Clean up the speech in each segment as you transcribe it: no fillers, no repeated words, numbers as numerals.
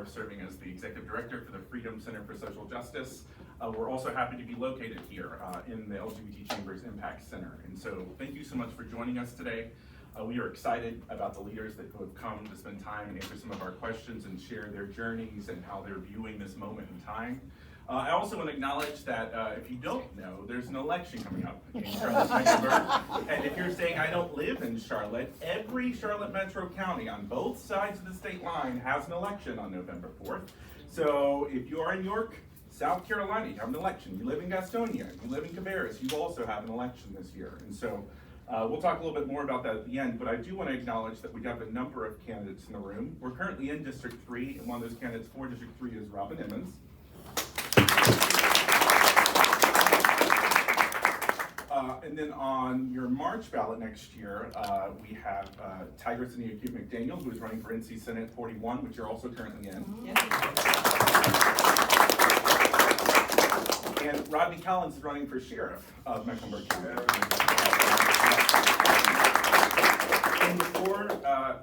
serving as the Executive Director for the Freedom Center for Social Justice. We're also happy to be located here in the LGBT Chambers Impact Center. And so thank you so much for joining us today. We are excited about the leaders that have come to spend time and answer some of our questions and share their journeys and how they're viewing this moment in time. I also want to acknowledge that if you don't know, there's an election coming up in Charlotte-Mecklenburg. And if you're saying, I don't live in Charlotte, every Charlotte Metro County on both sides of the state line has an election on November 4th. So if you are in York, South Carolina, you have an election. You live in Gastonia, you live in Cabarrus, you also have an election this year. And so we'll talk a little bit more about that at the end, but I do want to acknowledge that we have a number of candidates in the room. We're currently in District 3, and one of those candidates for District 3 is Robin Emmons. And then on your March ballot next year, we have Tigress Aneacu McDaniel, who is running for NC Senate 41, which you're also currently in. And Rodney Collins is running for sheriff of Mecklenburg County. And before,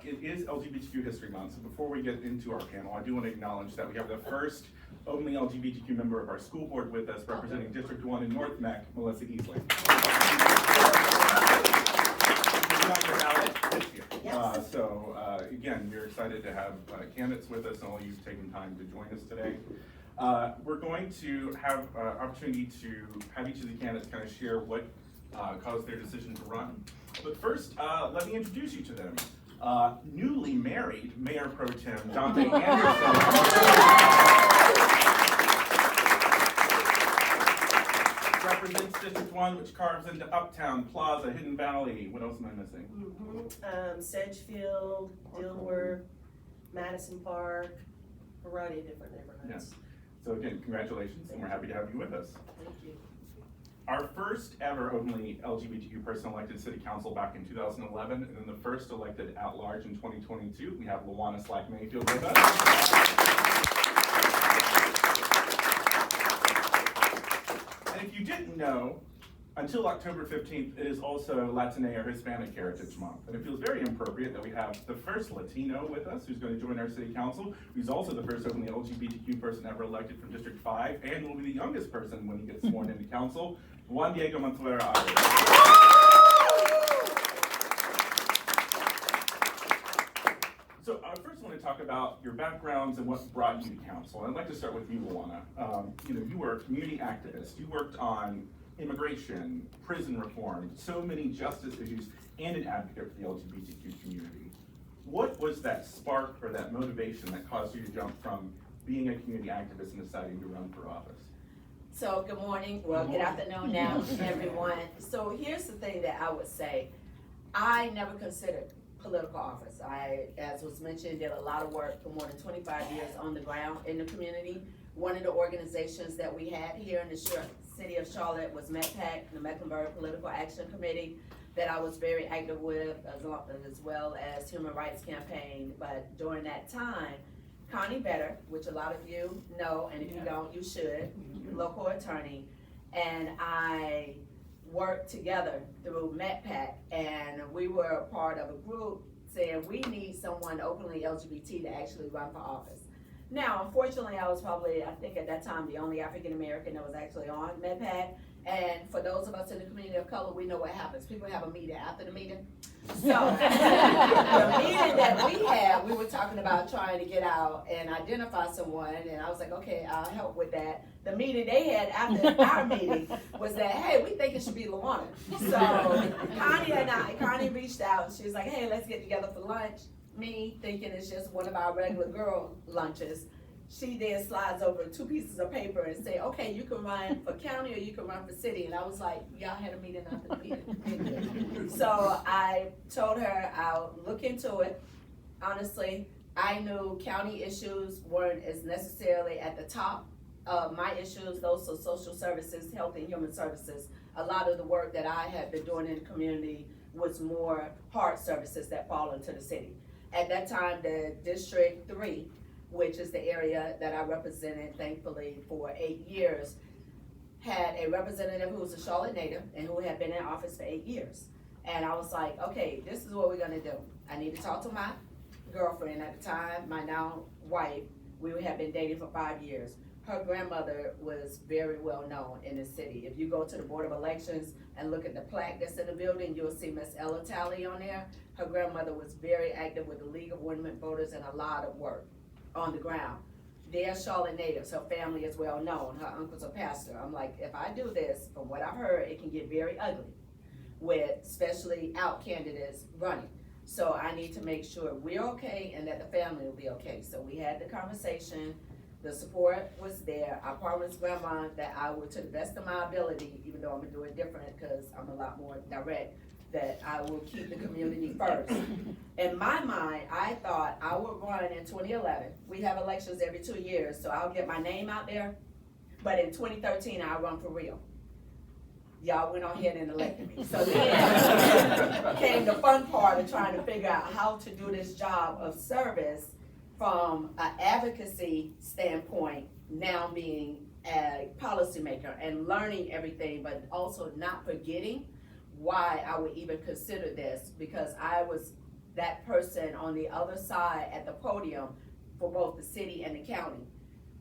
it is LGBTQ History Month, so before we get into our panel, I do want to acknowledge that we have the first openly LGBTQ member of our school board with us, representing District 1 in North Meck, Melissa Easley. Again, we're excited to have candidates with us and all of you taking time to join us today. We're going to have opportunity to have each of the candidates kind of share what caused their decision to run. But first, let me introduce you to them. Newly married Mayor Pro Tem Dante Anderson represents District 1, which carves into Uptown, Plaza, Hidden Valley. What else am I missing? Sedgefield, Dilworth, Madison Park, a variety of different neighborhoods. Yes. So again, congratulations, and we're happy to have you with us. Thank you. Our first ever openly LGBTQ person elected city council back in 2011, and then the first elected at large in 2022. We have Luana Slack Mayfield with us. And if you didn't know, until October 15th, it is also Latina or Hispanic Heritage Month. And it feels very appropriate that we have the first Latino with us who's going to join our city council, who's also the first openly LGBTQ person ever elected from District 5, and will be the youngest person when he gets sworn into council, Juan Diego Montoya Arias. So I first want to talk about your backgrounds and what brought you to council. I'd like to start with you, Luana. You were a community activist. You worked on immigration, prison reform, so many justice issues, and an advocate for the LGBTQ community. What was that spark or that motivation that caused you to jump from being a community activist and deciding to run for office? So good morning, well good afternoon now everyone. So here's the thing that I would say, I never considered political office. I, as was mentioned, did a lot of work for more than 25 years on the ground in the community. One of the organizations that we had here in the city of Charlotte was METPAC, the Mecklenburg Political Action Committee, that I was very active with, as well as Human Rights Campaign. But during that time, Connie Better, which a lot of you know, and if you don't, you should, local attorney, and I worked together through METPAC, and we were a part of a group saying we need someone openly LGBT to actually run for office. Now, unfortunately, I was probably, I think at that time, the only African American that was actually on METPAC. And for those of us in the community of color, we know what happens. People have a meeting after the meeting. So the meeting that we had, we were talking about trying to get out and identify someone. And I was like, okay, I'll help with that. The meeting they had after our meeting was that, hey, we think it should be Luana. So Connie reached out and she was like, hey, let's get together for lunch. Me thinking it's just one of our regular girl lunches. She then slides over 2 pieces of paper and say, okay, you can run for county or you can run for city. And I was like, y'all had a meeting after the meeting. So I told her I'll look into it. Honestly, I knew county issues weren't as necessarily at the top of my issues. Those are social services, health and human services. A lot of the work that I had been doing in the community was more hard services that fall into the city. At that time, the District 3, which is the area that I represented, thankfully, for 8 years, had a representative who was a Charlotte native and who had been in office for 8 years. And I was like, okay, this is what we're gonna do. I need to talk to my girlfriend at the time, my now wife, We have been dating for 5 years. Her grandmother was very well known in the city. If you go to the Board of Elections and look at the plaque that's in the building, you'll see Miss Ella Talley on there. Her grandmother was very active with the League of Women Voters and a lot of work on the ground. They're Charlotte natives. Her family is well known. Her uncle's a pastor. I'm like, if I do this, from what I've heard, it can get very ugly with especially out candidates running. So I need to make sure we're okay and that the family will be okay. So we had the conversation. The support was there. I promised grandma that I would, to the best of my ability, even though I'm gonna do it different because I'm a lot more direct, that I will keep the community first. In my mind, I thought I would run in 2011. We have elections every 2 years, so I'll get my name out there. But in 2013, I'll run for real. Y'all went on ahead and elected me. So then came the fun part of trying to figure out how to do this job of service from an advocacy standpoint, now being a policymaker and learning everything, but also not forgetting why I would even consider this, because I was that person on the other side at the podium for both the city and the county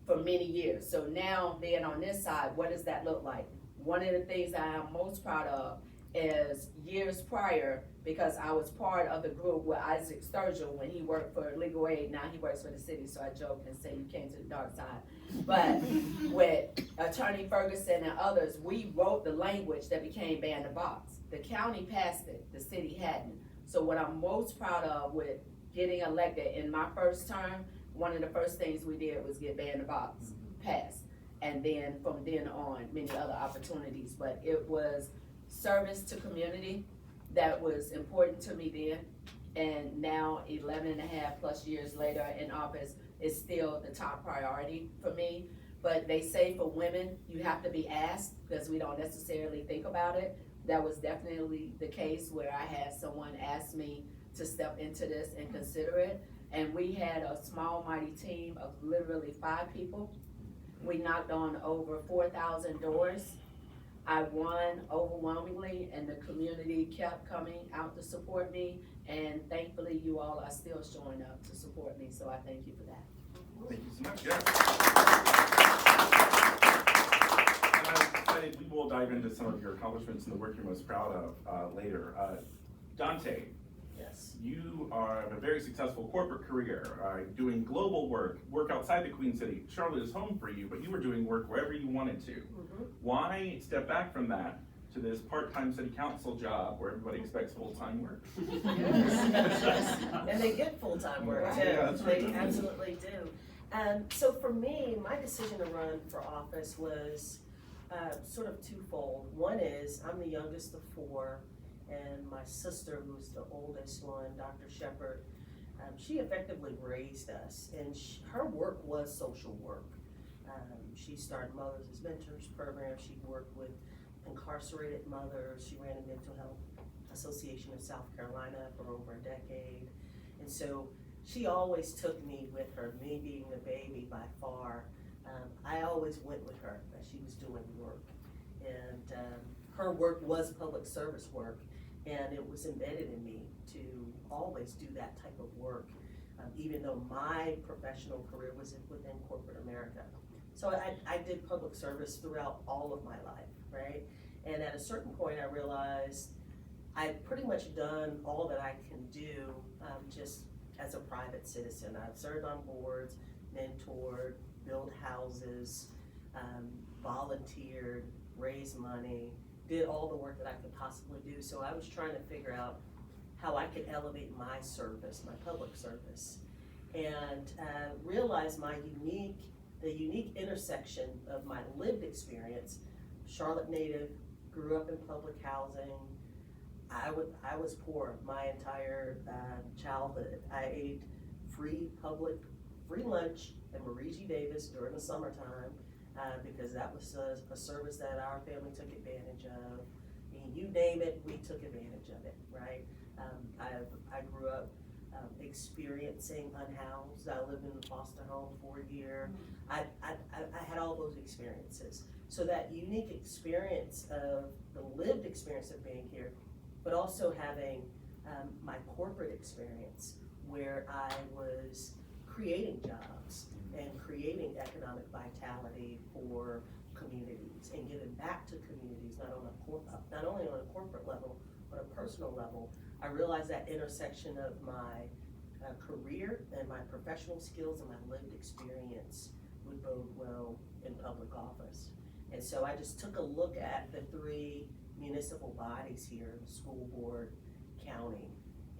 for many years. So now being on this side, what does that look like? One of the things that I'm most proud of is years prior, because I was part of the group with Isaac Sturgill when he worked for Legal Aid. Now he works for the city, so I joke and say you came to the dark side. But with Attorney Ferguson and others, we wrote the language that became Ban the Box. The county passed it, the city hadn't. So what I'm most proud of with getting elected in my first term, one of the first things we did was get Ban the Box passed. And then from then on, many other opportunities. But it was service to community that was important to me then. And now 11 and a half plus years later in office is still the top priority for me. But they say for women, you have to be asked because we don't necessarily think about it. That was definitely the case where I had someone ask me to step into this and consider it. And we had a small, mighty team of literally 5 people. We knocked on over 4,000 doors. I won overwhelmingly, and the community kept coming out to support me. And thankfully, you all are still showing up to support me, so I thank you for that. Thank you so much, yeah. And I'm excited, we will dive into some of your accomplishments and the work you're most proud of later. Dante, Yes. you have a very successful corporate career, doing global work outside the Queen City. Charlotte is home for you, but you were doing work wherever you wanted to. Why step back from that to this part-time city council job where everybody expects full-time work? And they get full-time work too. Yeah, that's right. They absolutely do. So for me, my decision to run for office was sort of twofold. One is I'm the youngest of 4, and my sister, who's the oldest one, Dr. Shepard, she effectively raised us, and her work was social work. She started Mothers as Mentors program. She worked with incarcerated mothers. She ran a mental health association in South Carolina for over a decade. And so she always took me with her, me being the baby by far. I always went with her as she was doing work. And her work was public service work, and it was embedded in me to always do that type of work, even though my professional career was within corporate America. So I did public service throughout all of my life, right? And at a certain point I realized I've pretty much done all that I can do just as a private citizen. I've served on boards, mentored, built houses, volunteered, raised money, did all the work that I could possibly do. So I was trying to figure out how I could elevate my service, my public service, and realize the unique intersection of my lived experience. Charlotte native, grew up in public housing. I was poor my entire childhood. I ate free lunch at Marie G. Davis during the summertime because that was a service that our family took advantage of. I mean, you name it, we took advantage of it, right? I grew up experiencing unhoused. I lived in a foster home for a year. I had all those experiences. So that unique experience of the lived experience of being here, but also having my corporate experience where I was creating jobs and creating economic vitality for communities and giving back to communities, not only on a corporate level, but a personal level. I realized that intersection of my career and my professional skills and my lived experience would bode well in public office. And so I just took a look at the three municipal bodies here, the school board, county,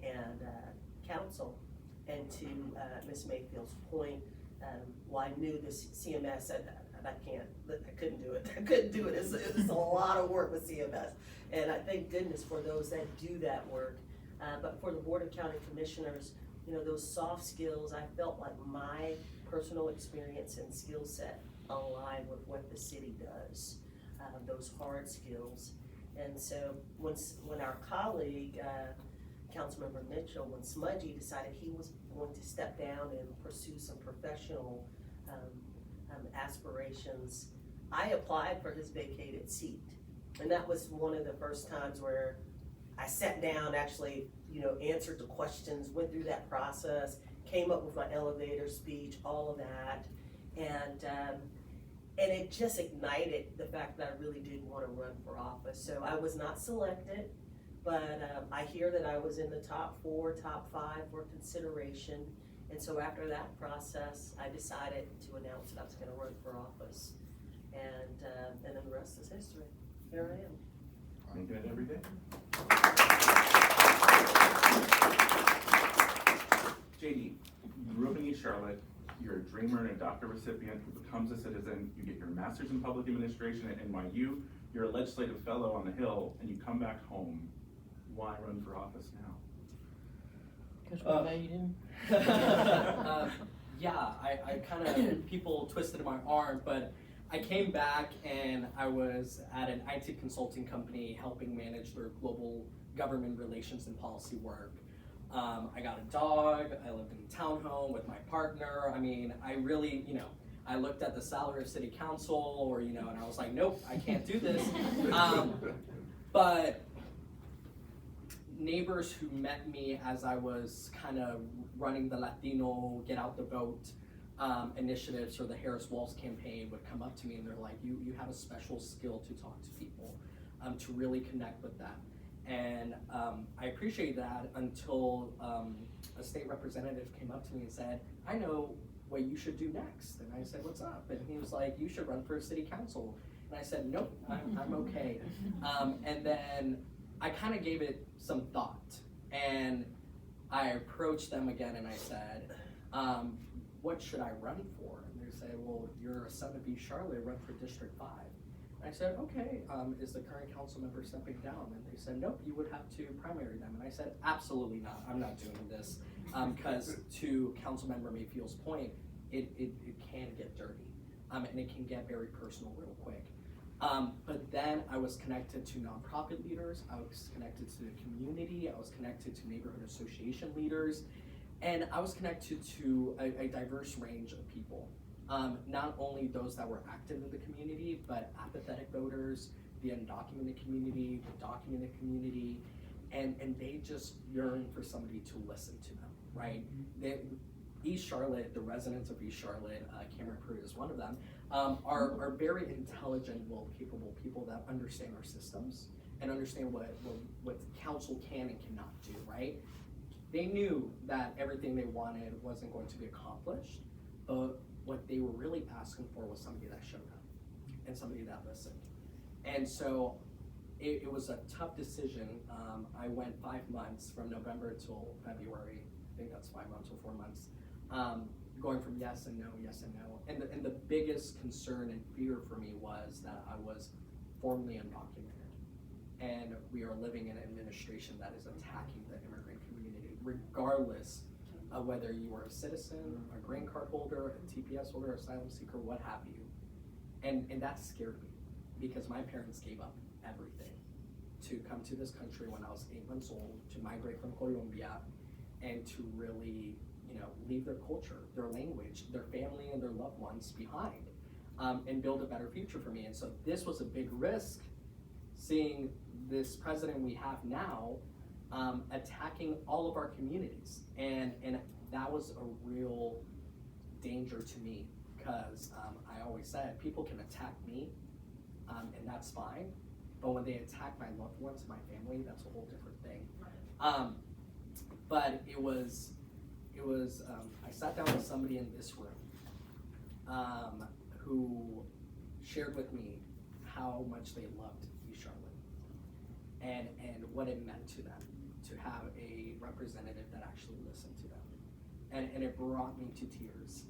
and council. And to Ms. Mayfield's point, well, I knew this CMS, I couldn't do it. I couldn't do it. It's a lot of work with CMS. And I thank goodness for those that do that work. But for the Board of County Commissioners, you know, those soft skills, I felt like my personal experience and skill set align with what the city does, those hard skills. And so when our colleague, Councilmember Mitchell, when Smudgy decided he was going to step down and pursue some professional aspirations, I applied for his vacated seat. And that was one of the first times where I sat down, actually, you know, answered the questions, went through that process, came up with my elevator speech, all of that. And it just ignited the fact that I really did want to run for office. So I was not selected, but I hear that I was in the top 4, top 5 for consideration. And so after that process, I decided to announce that I was going to run for office. And then the rest is history. Here I am. Making it every day. JD, you grew up in East Charlotte. You're a dreamer and a DACA recipient who becomes a citizen. You get your master's in public administration at NYU. You're a legislative fellow on the Hill, and you come back home. Why run for office now? Because we made him. Yeah, I kind of, people twisted my arm, but I came back and I was at an IT consulting company helping manage their global government relations and policy work. I got a dog, I lived in a townhome with my partner. I mean, I really, you know, I looked at the salary of city council or, you know, and I was like, nope, I can't do this. But neighbors who met me as I was kind of running the Latino Get Out the Vote initiatives or the Harris Walls campaign would come up to me and they're like, you have a special skill to talk to people, to really connect with them. And I appreciate that until a state representative came up to me and said, I know what you should do next. And I said, what's up? And he was like, you should run for city council. And I said, nope, I'm okay. And then I kind of gave it some thought. And I approached them again and I said, what should I run for? And they said, well, you're a son of East Charlotte, run for District 5. I said, okay, is the current council member stepping down? And they said, nope, you would have to primary them. And I said, absolutely not, I'm not doing this. Because to Councilmember Mayfield's point, it can get dirty. And it can get very personal real quick. But then I was connected to nonprofit leaders, I was connected to the community, I was connected to neighborhood association leaders, and I was connected to a diverse range of people. Not only those that were active in the community, but apathetic voters, the undocumented community, the documented community, and they just yearn for somebody to listen to them, right? East Charlotte, the residents of East Charlotte, Cameron Pruitt is one of them, are very intelligent, well-capable people that understand our systems and understand what council can and cannot do, right? They knew that everything they wanted wasn't going to be accomplished, but what they were really asking for was somebody that showed up and somebody that listened. And so it was a tough decision. I went 5 months from November till February. I think that's 5 months or 4 months. Going from yes and no, yes and no. And the biggest concern and fear for me was that I was formally undocumented. And we are living in an administration that is attacking the immigrant community, regardless of whether you are a citizen, a green card holder, a TPS holder, asylum seeker, what have you. And that scared me because my parents gave up everything to come to this country when I was 8 months old, to migrate from Colombia, and to really, you know, leave their culture, their language, their family and their loved ones behind, and build a better future for me. And so this was a big risk, seeing this president we have now attacking all of our communities. And that was a real danger to me because I always said people can attack me, and that's fine. But when they attack my loved ones, my family, that's a whole different thing. But it was I sat down with somebody in this room who shared with me how much they loved East Charlotte and what it meant to them to have a representative that actually listened to them. And it brought me to tears.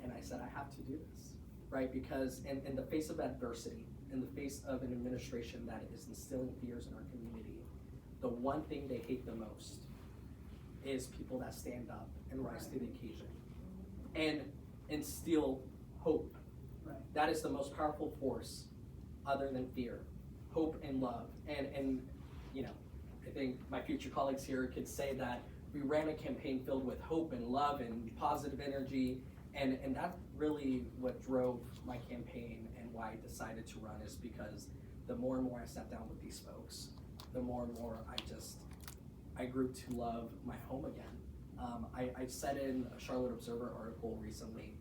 And I said, I have to do this, right? Because in the face of adversity, in the face of an administration that is instilling fears in our community, the one thing they hate the most is people that stand up and rise to the occasion and instill hope. Right. That is the most powerful force other than fear, hope and love. And you know, I think my future colleagues here could say that we ran a campaign filled with hope and love and positive energy, and that's really what drove my campaign and why I decided to run, is because the more and more I sat down with these folks, the more and more I grew to love my home again. I said in a Charlotte Observer article recently,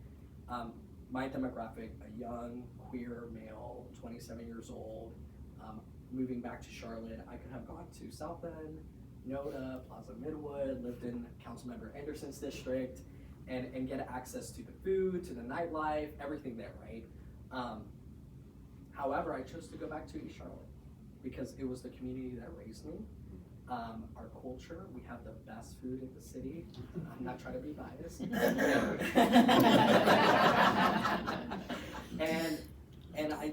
my demographic, a young, queer male, 27 years old, moving back to Charlotte, I could have gone to South End, NODA, Plaza Midwood, lived in Councilmember Anderson's district, and get access to the food, to the nightlife, everything there, right? However, I chose to go back to East Charlotte because it was the community that raised me. Our culture, we have the best food in the city. I'm not trying to be biased. and I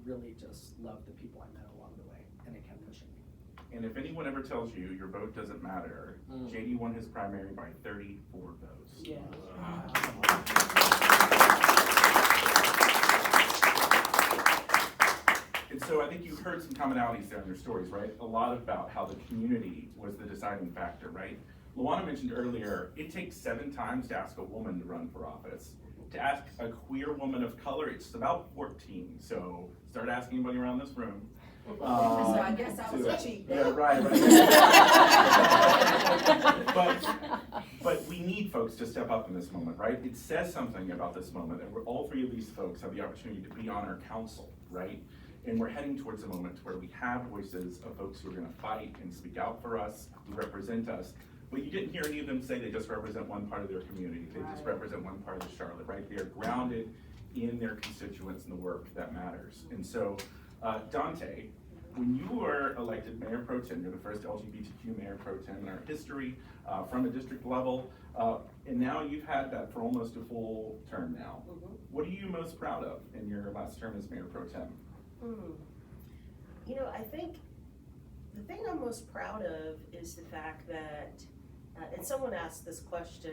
really just love the people I met along the way, and it kept pushing me. And if anyone ever tells you your vote doesn't matter, JD won his primary by 34 votes. Yeah. And so I think you heard some commonalities there in your stories, right? A lot about how the community was the deciding factor, right? Luana mentioned earlier, it takes 7 times to ask a woman to run for office. To ask a queer woman of color, it's about 14. So start asking anybody around this room. So I guess I was a cheat day. Yeah, right. But we need folks to step up in this moment, right? It says something about this moment, and all 3 of these folks have the opportunity to be on our council, right? And we're heading towards a moment where we have voices of folks who are gonna fight and speak out for us, who represent us. But you didn't hear any of them say they just represent one part of their community. They just represent one part of Charlotte, right? They are grounded in their constituents and the work that matters. And so, Dante, when you were elected Mayor Pro Tem, you're the first LGBTQ Mayor Pro Tem in our history, from a district level, and now you've had that for almost a full term now. What are you most proud of in your last term as Mayor Pro Tem? You know, I think the thing I'm most proud of is the fact that, and someone asked this question,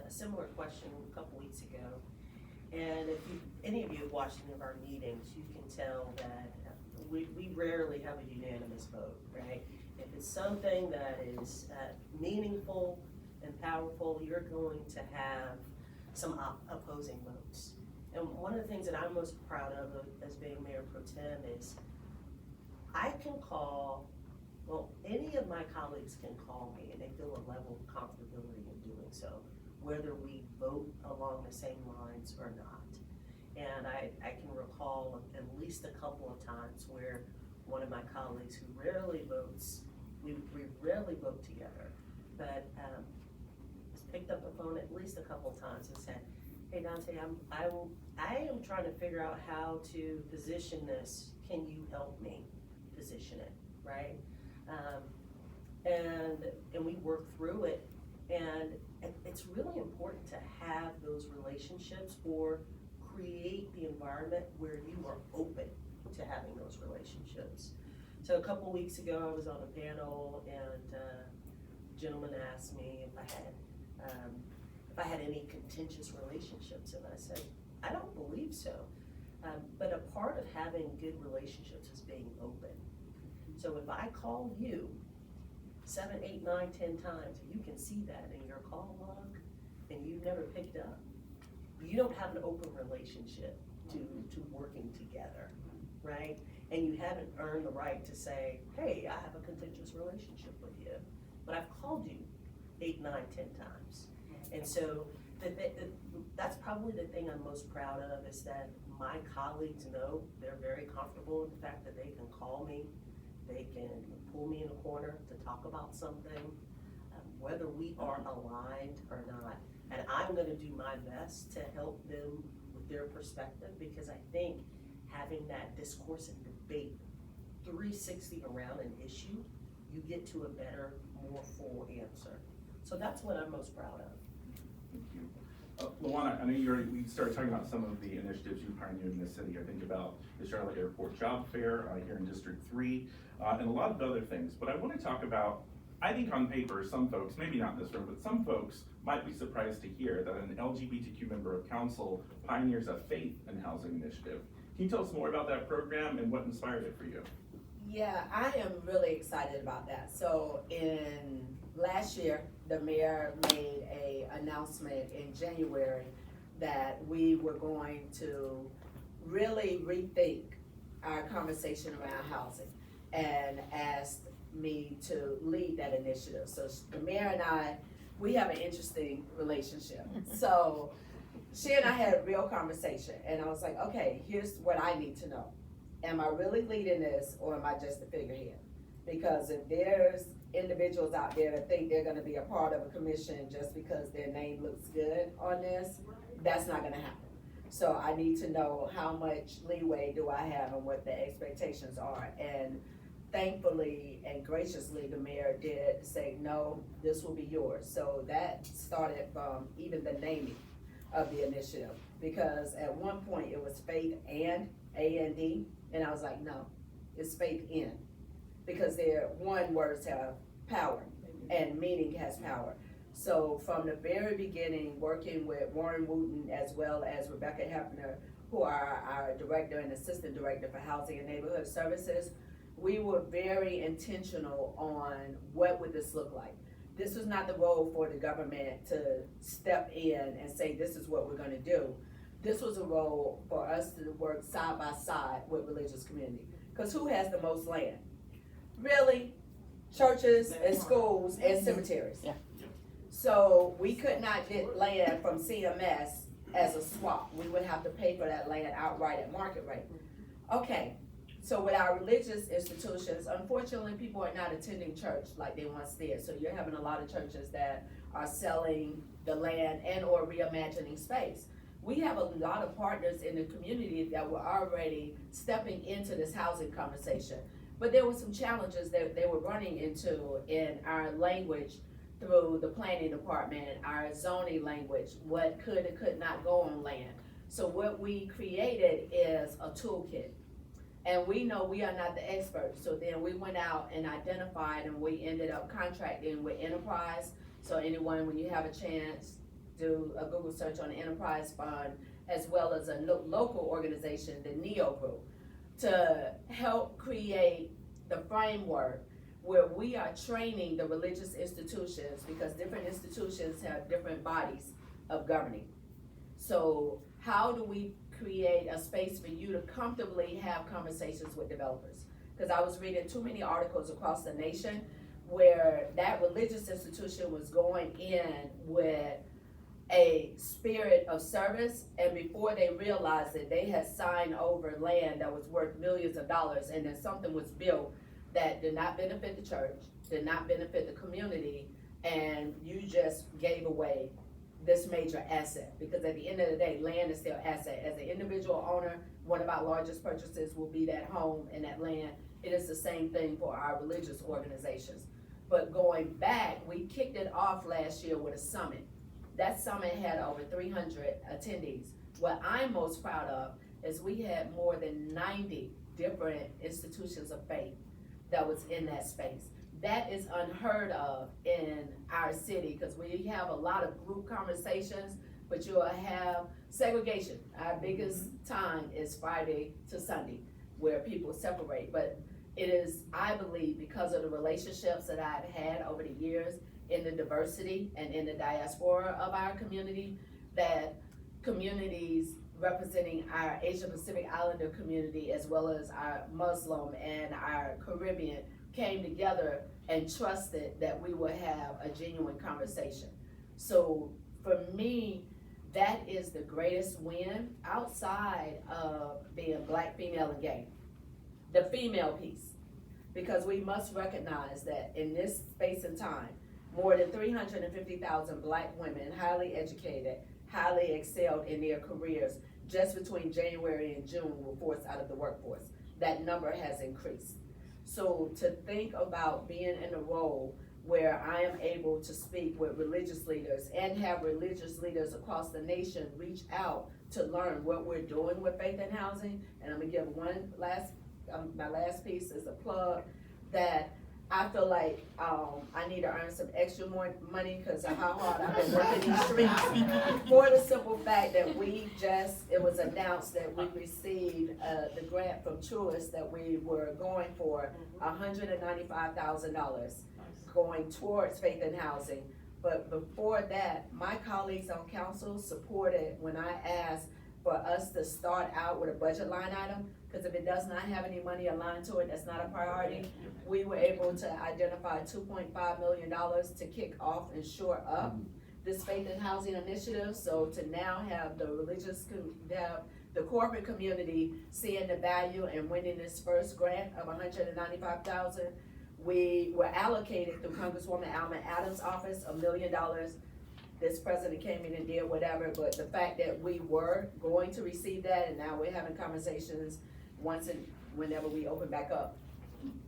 a similar question a couple weeks ago, and if any of you have watched any of our meetings, you can tell that we rarely have a unanimous vote, right? If it's something that is meaningful and powerful, you're going to have some opposing votes. And one of the things that I'm most proud of as being Mayor Pro Tem is I can call, well, any of my colleagues can call me and they feel a level of comfortability in doing so, whether we vote along the same lines or not. And I can recall at least a couple of times where one of my colleagues who rarely votes, we rarely vote together, but has picked up the phone at least a couple of times and said, hey Dante, I am trying to figure out how to position this. Can you help me position it, right? And we work through it, and it's really important to have those relationships or create the environment where you are open to having those relationships. So a couple weeks ago, I was on a panel, and a gentleman asked me if I had any contentious relationships, and I said, I don't believe so. But a part of having good relationships is being open. So if I call you 7, 8, 9, 10 times, and you can see that in your call log, and you've never picked up, you don't have an open relationship to working together, right? And you haven't earned the right to say, hey, I have a contentious relationship with you, but I've called you 8, 9, 10 times. And so that's probably the thing I'm most proud of, is that my colleagues know, they're very comfortable in the fact that they can call me, they can pull me in a corner to talk about something, whether we are aligned or not. And I'm gonna do my best to help them with their perspective, because I think having that discourse and debate 360 around an issue, you get to a better, more full answer. So that's what I'm most proud of. Thank you. Luana, I know we started talking about some of the initiatives you pioneered in the city. I think about the Charlotte Airport Job Fair here in District 3, and a lot of other things. But I want to talk about, I think on paper, some folks, maybe not in this room, but some folks might be surprised to hear that an LGBTQ member of council pioneers a faith in housing initiative. Can you tell us more about that program and what inspired it for you? Yeah, I am really excited about that. So in last year, the mayor made a announcement in January that we were going to really rethink our conversation around housing, and asked me to lead that initiative. So the mayor and I, we have an interesting relationship. So she and I had a real conversation, and I was like, okay, here's what I need to know. Am I really leading this, or am I just a figurehead? Because if there's individuals out there that think they're gonna be a part of a commission just because their name looks good on this, that's not gonna happen. So I need to know how much leeway do I have and what the expectations are. And thankfully and graciously, the mayor did say, no, this will be yours. So that started from even the naming of the initiative, because at one point it was faith and A&D, and I was like, no, it's faith in, because one words have power and meaning has power. So from the very beginning, working with Warren Wooten as well as Rebecca Hefner, who are our director and assistant director for housing and neighborhood services, we were very intentional on what would this look like. This was not the role for the government to step in and say, this is what we're gonna do. This was a role for us to work side by side with religious community. Because who has the most land? Really? Churches and schools and cemeteries. Yeah. So we could not get land from CMS as a swap. We would have to pay for that land outright at market rate. Okay, so with our religious institutions, unfortunately, people are not attending church like they once did. So you're having a lot of churches that are selling the land and or reimagining space. We have a lot of partners in the community that were already stepping into this housing conversation. But there were some challenges that they were running into in our language through the planning department, our zoning language, what could and could not go on land. So what we created is a toolkit. And we know we are not the experts, so then we went out and identified, and we ended up contracting with Enterprise. So anyone, when you have a chance, do a Google search on the Enterprise Fund, as well as a local organization, the NEO Group, to help create the framework where we are training the religious institutions, because different institutions have different bodies of governing. So how do we create a space for you to comfortably have conversations with developers? Because I was reading too many articles across the nation where that religious institution was going in with a spirit of service, and before they realized it, they had signed over land that was worth millions of dollars, and then something was built that did not benefit the church, did not benefit the community, and you just gave away this major asset. Because at the end of the day, land is still asset. As an individual owner, one of our largest purchases will be that home and that land. It is the same thing for our religious organizations. But going back, we kicked it off last year with a summit. That summit had over 300 attendees. What I'm most proud of is we had more than 90 different institutions of faith that was in that space. That is unheard of in our city, because we have a lot of group conversations, but you'll have segregation. Our biggest time is Friday to Sunday, where people separate. But it is, I believe, because of the relationships that I've had over the years in the diversity and in the diaspora of our community, that communities representing our Asian Pacific Islander community, as well as our Muslim and our Caribbean, came together and trusted that we would have a genuine conversation. So for me, that is the greatest win outside of being black, female, and gay. The female piece. Because we must recognize that in this space and time, more than 350,000 black women, highly educated, highly excelled in their careers, just between January and June were forced out of the workforce. That number has increased. So to think about being in a role where I am able to speak with religious leaders and have religious leaders across the nation reach out to learn what we're doing with faith and housing. And I'm gonna give one last, my last piece is a plug that I feel like I need to earn some extra more money because of how hard I've been working these streets. For the simple fact that it was announced that we received the grant from Truist that we were going for $195,000 going towards faith and housing. But before that, my colleagues on council supported when I asked for us to start out with a budget line item, because if it does not have any money aligned to it, that's not a priority. We were able to identify $2.5 million to kick off and shore up this faith and housing initiative. So to now have the the corporate community seeing the value and winning this first grant of $195,000, we were allocated through Congresswoman Alma Adams' office $1 million. This president came in and did whatever, but the fact that we were going to receive that, and now we're having conversations whenever we open back up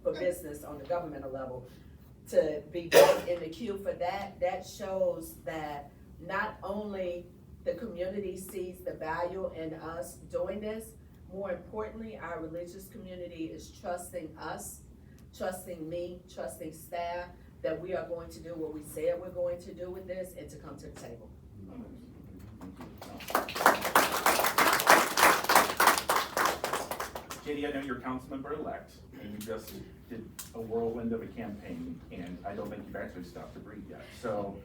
for business on the governmental level, to be back in the queue for that, that shows that not only the community sees the value in us doing this, more importantly, our religious community is trusting us, trusting me, trusting staff, that we are going to do what we said we're going to do with this and to come to the table. Katie, I know you're council member-elect, and you just did a whirlwind of a campaign, and I don't think you've actually stopped to breathe yet. So,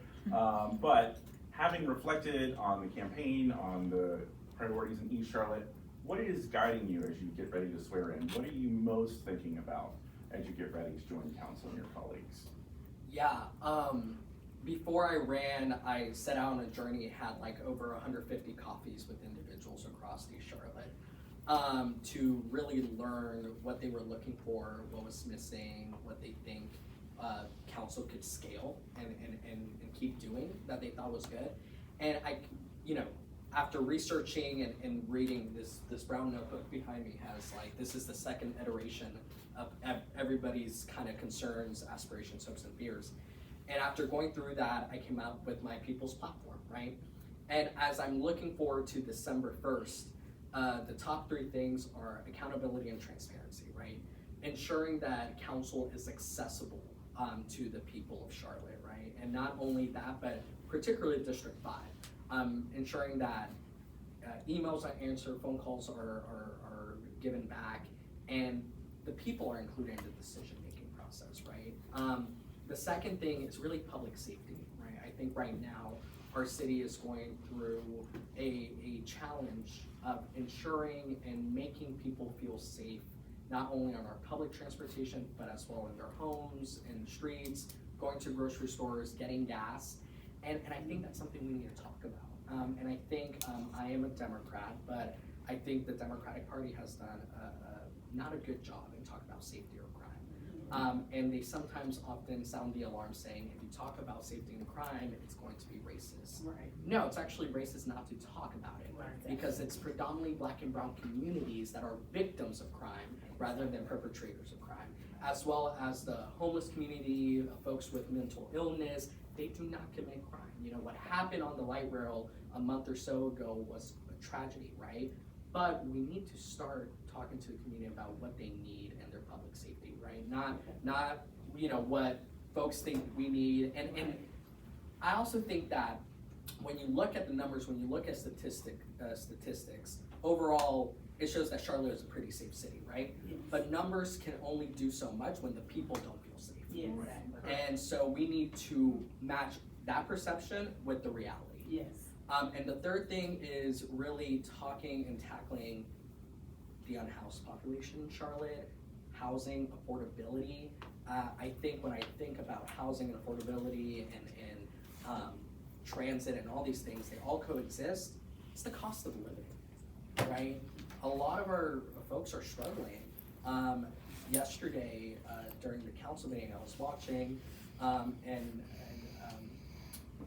but having reflected on the campaign, on the priorities in East Charlotte, what is guiding you as you get ready to swear in? What are you most thinking about as you get ready to join council and your colleagues? Yeah, before I ran, I set out on a journey, had like over 150 coffees with individuals across East Charlotte, to really learn what they were looking for, what was missing, what they think council could scale and keep doing that they thought was good. And after researching and reading this brown notebook behind me has this is the second iteration of everybody's kind of concerns, aspirations, hopes, and fears. And after going through that, I came out with my People's Platform, right? And as I'm looking forward to December 1st, the top three things are accountability and transparency, right? Ensuring that council is accessible to the people of Charlotte, right? And not only that, but particularly District 5, ensuring that emails are answered, phone calls are given back, and the people are included in the decision-making process, right? The second thing is really public safety, right? I think right now our city is going through a challenge of ensuring and making people feel safe, not only on our public transportation, but as well in their homes, in the streets, going to grocery stores, getting gas. And I think that's something we need to talk about. And I think I am a Democrat, but I think the Democratic Party has done not a good job in talking about safety or crime. And they sometimes often sound the alarm saying, if you talk about safety and crime, it's going to be racist. Right. No, it's actually racist not to talk about it, Right. because it's predominantly Black and brown communities that are victims of crime rather than perpetrators of crime, as well as the homeless community, folks with mental illness. They do not commit crime. What happened on the light rail a month or so ago was a tragedy, right? But we need to start talking to the community about what they need and their public safety, right? Not what folks think we need. And I also think that when you look at the numbers, when you look at statistics, overall, it shows that Charlotte is a pretty safe city, right? Yes. But numbers can only do so much when the people don't feel safe. Yes. And so we need to match that perception with the reality. Yes. And the third thing is really talking and tackling the unhoused population in Charlotte, housing affordability. I think when I think about housing and affordability and transit and all these things, they all coexist. It's the cost of living, right? A lot of our folks are struggling. Yesterday, during the council meeting, I was watching, and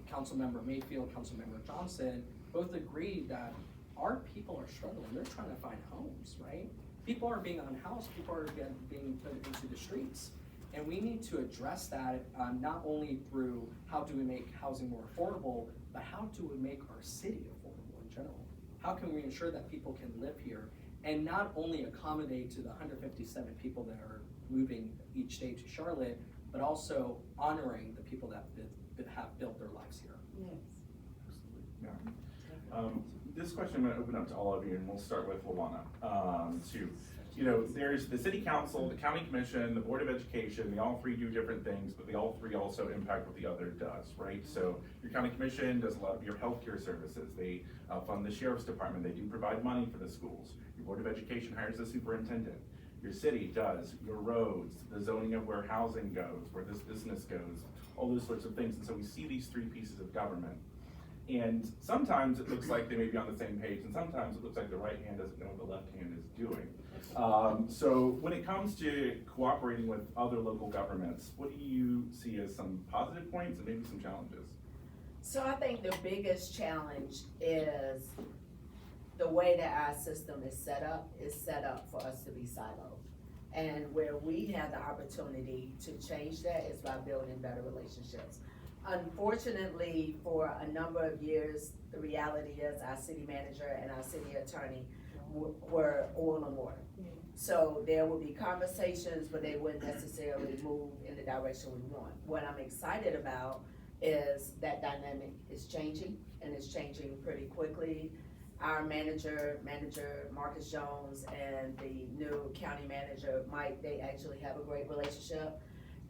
Councilmember Mayfield, Councilmember Johnson both agreed that our people are struggling. They're trying to find homes, right? People are being unhoused, people are being put into the streets. And we need to address that, not only through how do we make housing more affordable, but how do we make our city affordable in general? How can we ensure that people can live here and not only accommodate to the 157 people that are moving each day to Charlotte, but also honoring the people that have built their lives here? Yeah. This question I'm gonna open up to all of you, and we'll start with Luana. There's the city council, the county commission, the board of education, they all three do different things, but they all three also impact what the other does, right? So your county commission does a lot of your healthcare services. They fund the sheriff's department. They do provide money for the schools. Your board of education hires the superintendent. Your city does your roads, the zoning of where housing goes, where this business goes, all those sorts of things. And so we see these three pieces of government. And sometimes it looks like they may be on the same page, and sometimes it looks like the right hand doesn't know what the left hand is doing. So when it comes to cooperating with other local governments, what do you see as some positive points and maybe some challenges? So I think the biggest challenge is the way that our system is set up for us to be siloed. And where we have the opportunity to change that is by building better relationships. Unfortunately, for a number of years, the reality is our city manager and our city attorney were oil and water. So there would be conversations, but they wouldn't necessarily move in the direction we want. What I'm excited about is that dynamic is changing, and it's changing pretty quickly. Our manager Marcus Jones, and the new county manager, Mike, they actually have a great relationship.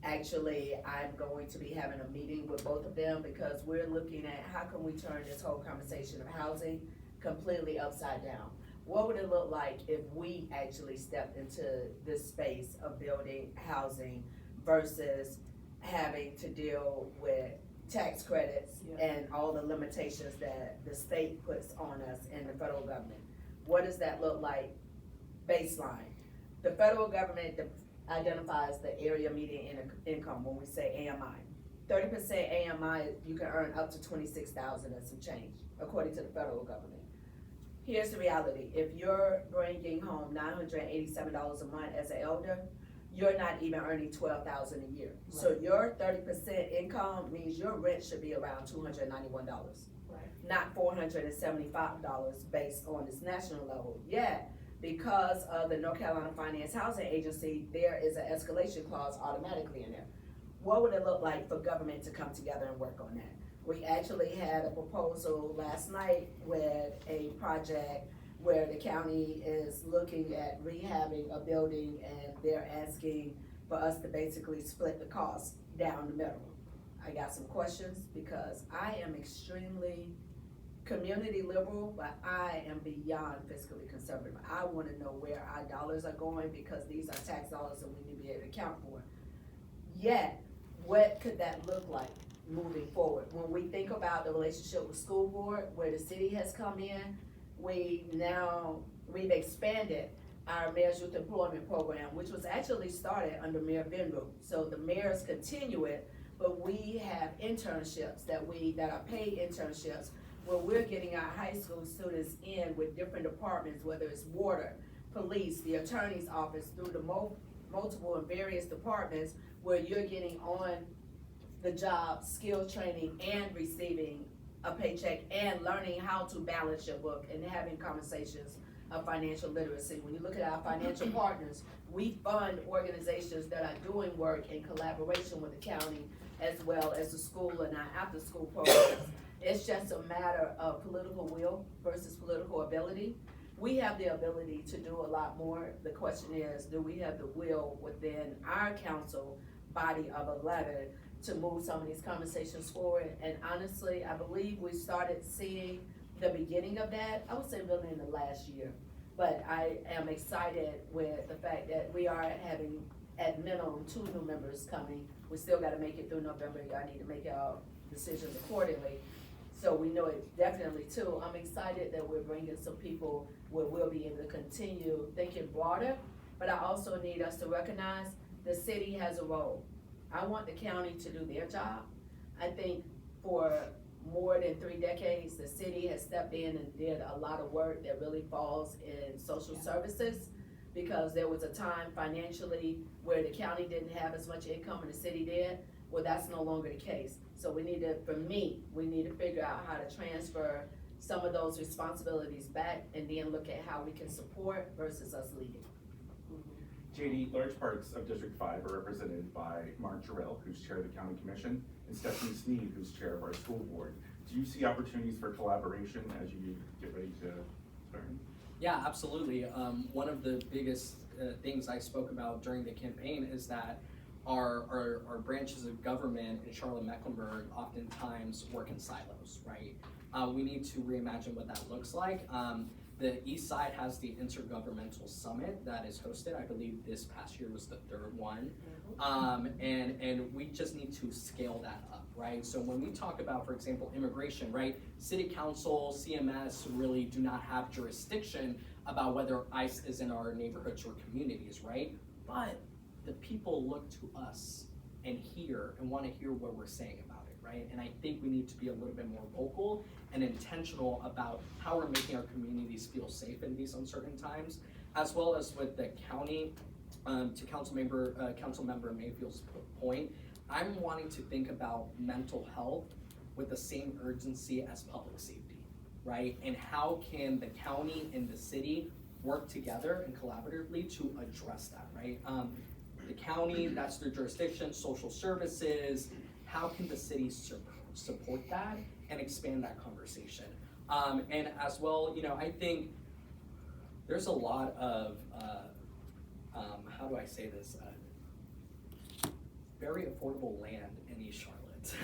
Actually, I'm going to be having a meeting with both of them because we're looking at how can we turn this whole conversation of housing completely upside down. What would it look like if we actually stepped into this space of building housing versus having to deal with tax credits and all the limitations that the state puts on us and the federal government? What does that look like baseline? The federal government identifies the area median income when we say AMI. 30% AMI, you can earn up to $26,000 and some change, according to the federal government. Here's the reality. If you're bringing home $987 a month as an elder, you're not even earning $12,000 a year. Right. So your 30% income means your rent should be around $291, right, not $475 based on this national level. Yet, because of the North Carolina Finance Housing Agency, there is an escalation clause automatically in there. What would it look like for government to come together and work on that? We actually had a proposal last night with a project where the county is looking at rehabbing a building, and they're asking for us to basically split the cost down the middle. I got some questions because I am extremely community liberal, but I am beyond fiscally conservative. I wanna know where our dollars are going because these are tax dollars and we need to be able to account for. Yet, what could that look like moving forward? When we think about the relationship with school board, where the city has come in, we've expanded our Mayor's Youth Employment Program, which was actually started under Mayor Benru. So the mayors continue it, but we have internships that are paid internships where we're getting our high school students in with different departments, whether it's water, police, the attorney's office, through the multiple and various departments, where you're getting on the job, skill training, and receiving a paycheck and learning how to balance your book and having conversations of financial literacy. When you look at our financial partners, we fund organizations that are doing work in collaboration with the county as well as the school and our after-school programs. It's just a matter of political will versus political ability. We have the ability to do a lot more. The question is, do we have the will within our council body of 11 to move some of these conversations forward? And honestly, I believe we started seeing the beginning of that, I would say really in the last year. But I am excited with the fact that we are having at minimum 2 new members coming. We still gotta make it through November. Y'all need to make y'all decisions accordingly. So we know it definitely too. I'm excited that we're bringing some people where we'll be able to continue thinking broader, but I also need us to recognize the city has a role. I want the county to do their job. I think for more than 3 decades, the city has stepped in and did a lot of work that really falls in social services, because there was a time financially where the county didn't have as much income and the city did. Well, that's no longer the case. So we need to, for me, we need to figure out how to transfer some of those responsibilities back and then look at how we can support versus us leading. JD, large parts of District 5 are represented by Mark Jarrell, who's chair of the county commission, and Stephanie Sneed, who's chair of our school board. Do you see opportunities for collaboration as you get ready to start? Yeah, absolutely. One of the biggest things I spoke about during the campaign is that our branches of government in Charlotte-Mecklenburg oftentimes work in silos, right? We need to reimagine what that looks like. The East Side has the Intergovernmental Summit that is hosted. I believe this past year was the 3rd one. And we just need to scale that up, right? So when we talk about, for example, immigration, right? City Council, CMS really do not have jurisdiction about whether ICE is in our neighborhoods or communities, right? But the people look to us and hear and want to hear what we're saying about it, right? And I think we need to be a little bit more vocal and intentional about how we're making our communities feel safe in these uncertain times, as well as with the county. To Councilmember Mayfield's point, I'm wanting to think about mental health with the same urgency as public safety, right? And how can the county and the city work together and collaboratively to address that, right? The county, that's their jurisdiction, social services, how can the city support that and expand that conversation? And as well, I think there's a lot of, how do I say this? Very affordable land in East Charlotte.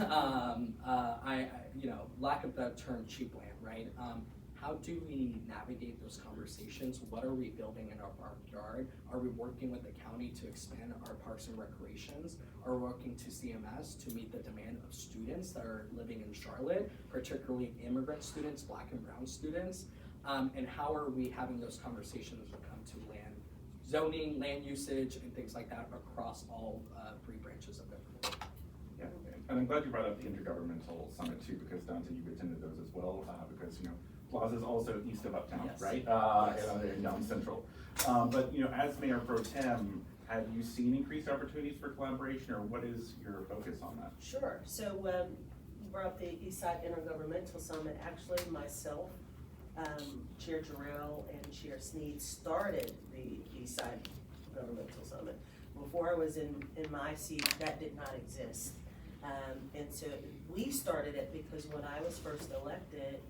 Lack of that term, cheap land, right? How do we navigate those conversations? What are we building in our backyard? Are we working with the county to expand our parks and recreations? Are we working to CMS to meet the demand of students that are living in Charlotte, particularly immigrant students, Black and brown students? And how are we having those conversations when it comes to land zoning, land usage, and things like that across all 3 branches of government? Yeah, and I'm glad you brought up the Intergovernmental Summit too, because Dante, you've attended those as well, because Plaza's also east of Uptown, Yes. right? Yes. And down Central. But as Mayor Pro Tem, have you seen increased opportunities for collaboration, or what is your focus on that? Sure, so you brought up the Eastside Intergovernmental Summit. Actually, myself, Chair Jarrell and Chair Sneed started the Eastside Governmental Summit. Before I was in my seat, that did not exist. And so we started it because when I was first elected,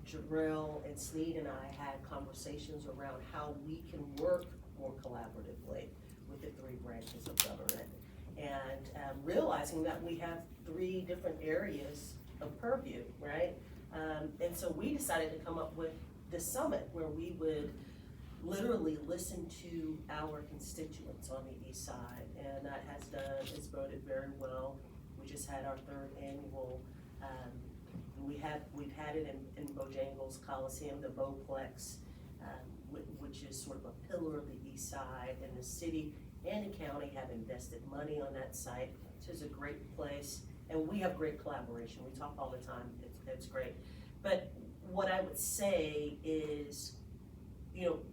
Jarrell and Sneed and I had conversations around how we can work more collaboratively with the 3 branches of government. And realizing that we have 3 different areas of purview, right? And so we decided to come up with this summit where we would literally listen to our constituents on the East Side, and that has voted very well. We just had our 3rd annual, we've had it in Bojangles Coliseum, the Bowplex, which is sort of a pillar of the East Side, and the city and the county have invested money on that site. So it's a great place, and we have great collaboration. We talk all the time, it's great. But what I would say is,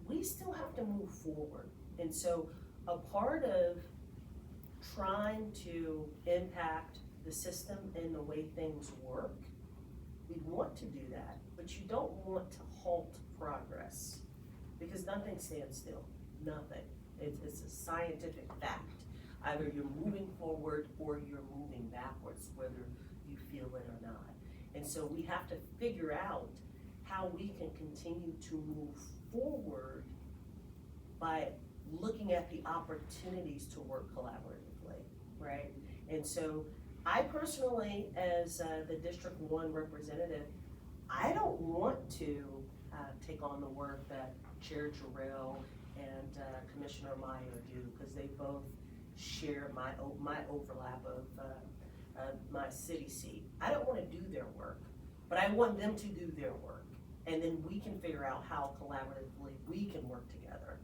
we still have to move forward. And so a part of trying to impact the system and the way things work, we want to do that, but you don't want to halt progress, because nothing stands still, nothing. It's a scientific fact. Either you're moving forward or you're moving backwards, whether you feel it or not. And so we have to figure out how we can continue to move forward by looking at the opportunities to work collaboratively, right? And so I personally, as the District 1 representative, I don't want to take on the work that Chair Jarrell and Commissioner Meyer do, because they both share my overlap of my city seat. I don't want to do their work. but I want them to do their work. And then we can figure out how collaboratively we can work together.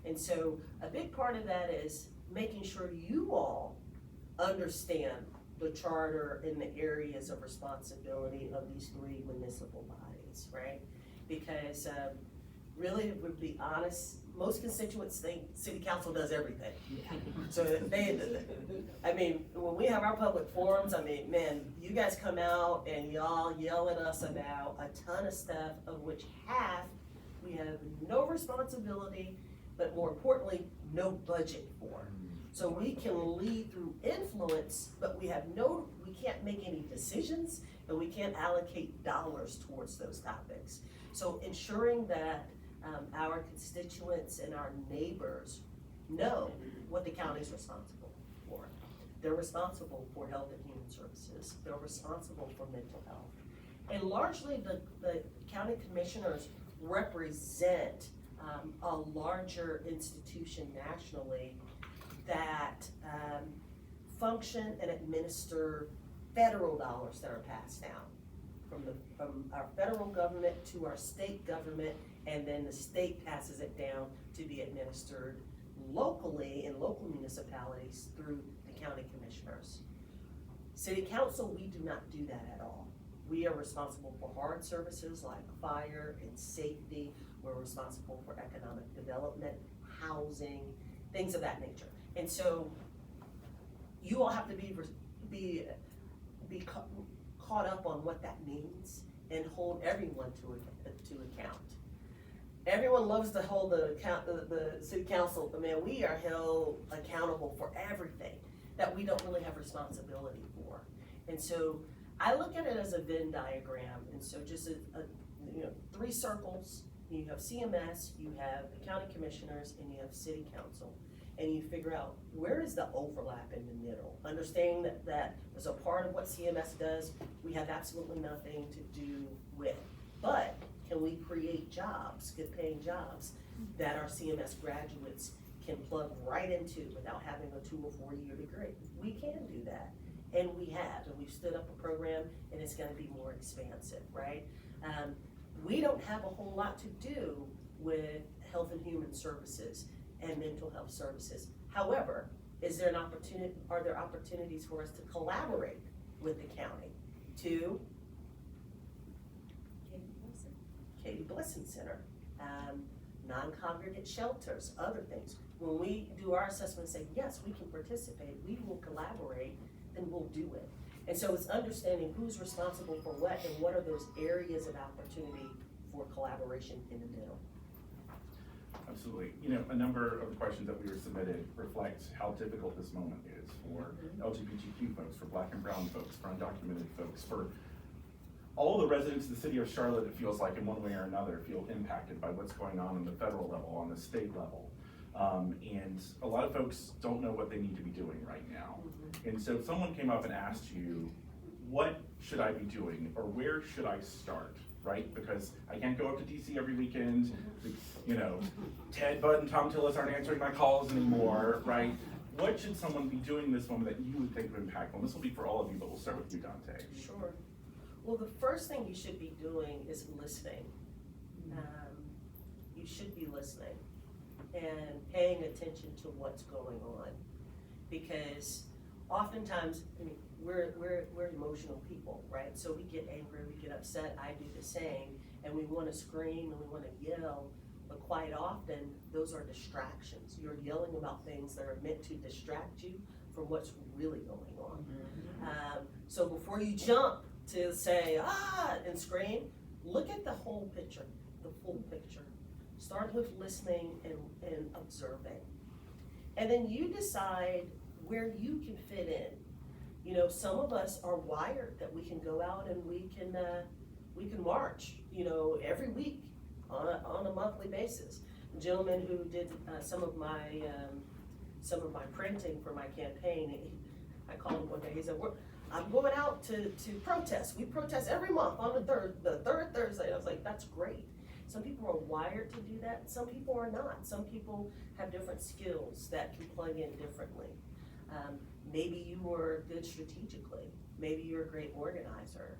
And so a big part of that is making sure you all understand the charter and the areas of responsibility of these three municipal bodies, right? Because really, to be honest, most constituents think city council does everything. So I mean, when we have our public forums, I mean, man, you guys come out and y'all yell at us about a ton of stuff, of which half we have no responsibility, but more importantly, no budget for. So we can lead through influence, but we can't make any decisions, and we can't allocate dollars towards those topics. So ensuring that our constituents and our neighbors know what the county's responsible for. They're responsible for health and human services. They're responsible for mental health. And largely the county commissioners represent a larger institution nationally that function and administer federal dollars that are passed down from our federal government to our state government, and then the state passes it down to be administered locally in local municipalities through the county commissioners. City council, we do not do that at all. We are responsible for hard services like fire and safety. We're responsible for economic development, housing, things of that nature. And so you all have to be caught up on what that means and hold everyone to account. Everyone loves to hold the city council, but man, we are held accountable for everything that we don't really have responsibility for. And so I look at it as a Venn diagram, and so just three circles. You have CMS, you have the county commissioners, and you have city council. And you figure out where is the overlap in the middle. Understanding that as a part of what CMS does, we have absolutely nothing to do with. But can we create jobs, good paying jobs, that our CMS graduates can plug right into without having a 2 or 4 year degree? We can do that, and we have, and we've stood up a program, and it's gonna be more expansive, right? We don't have a whole lot to do with health and human services and mental health services. However, are there opportunities for us to collaborate with the county to Katie Blessing Center, non-congregate shelters, other things. When we do our assessment and say, yes, we can participate, we will collaborate, then we'll do it. And so it's understanding who's responsible for what and what are those areas of opportunity for collaboration in the middle. Absolutely. A number of the questions that we were submitted reflect how difficult this moment is for LGBTQ folks, for Black and brown folks, for undocumented folks, for all the residents of the city of Charlotte. It feels like in one way or another feel impacted by what's going on the federal level, on the state level. And a lot of folks don't know what they need to be doing right now. And so if someone came up and asked you, what should I be doing, or where should I start, right? Because I can't go up to DC every weekend, Ted, Bud, and Tom Tillis aren't answering my calls anymore, right? What should someone be doing this moment that you would think would impact them? This will be for all of you, but we'll start with you, Dante. Sure. Well, the first thing you should be doing is listening. You should be listening and paying attention to what's going on, because oftentimes, we're emotional people, right? So we get angry, we get upset, I do the same, and we wanna scream and we wanna yell, but quite often, those are distractions. You're yelling about things that are meant to distract you from what's really going on. So before you jump to say, and scream, look at the whole picture, the full picture. Start with listening and observing. And then you decide where you can fit in. Some of us are wired that we can go out and we can march, every week on a monthly basis. A gentleman who did some of my printing for my campaign, I called him one day, he said, I'm going out to protest. We protest every month on the third Thursday. I was like, that's great. Some people are wired to do that, some people are not. Some people have different skills that can plug in differently. Maybe you were good strategically. Maybe you're a great organizer.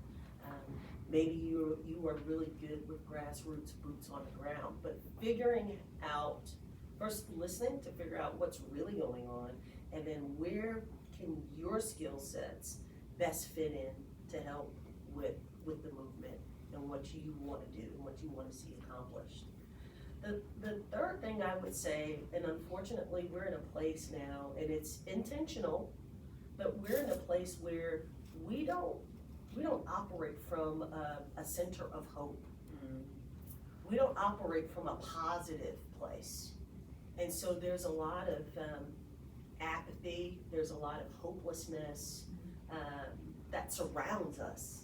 Maybe you are really good with grassroots, boots on the ground, but figuring out, first listening to figure out what's really going on, and then where can your skill sets best fit in to help with the movement and what you want to do and what you want to see accomplished. The third thing I would say, and unfortunately we're in a place now, and it's intentional, but we're in a place where we don't operate from a center of hope. We don't operate from a positive place. And so there's a lot of apathy, there's a lot of hopelessness that surrounds us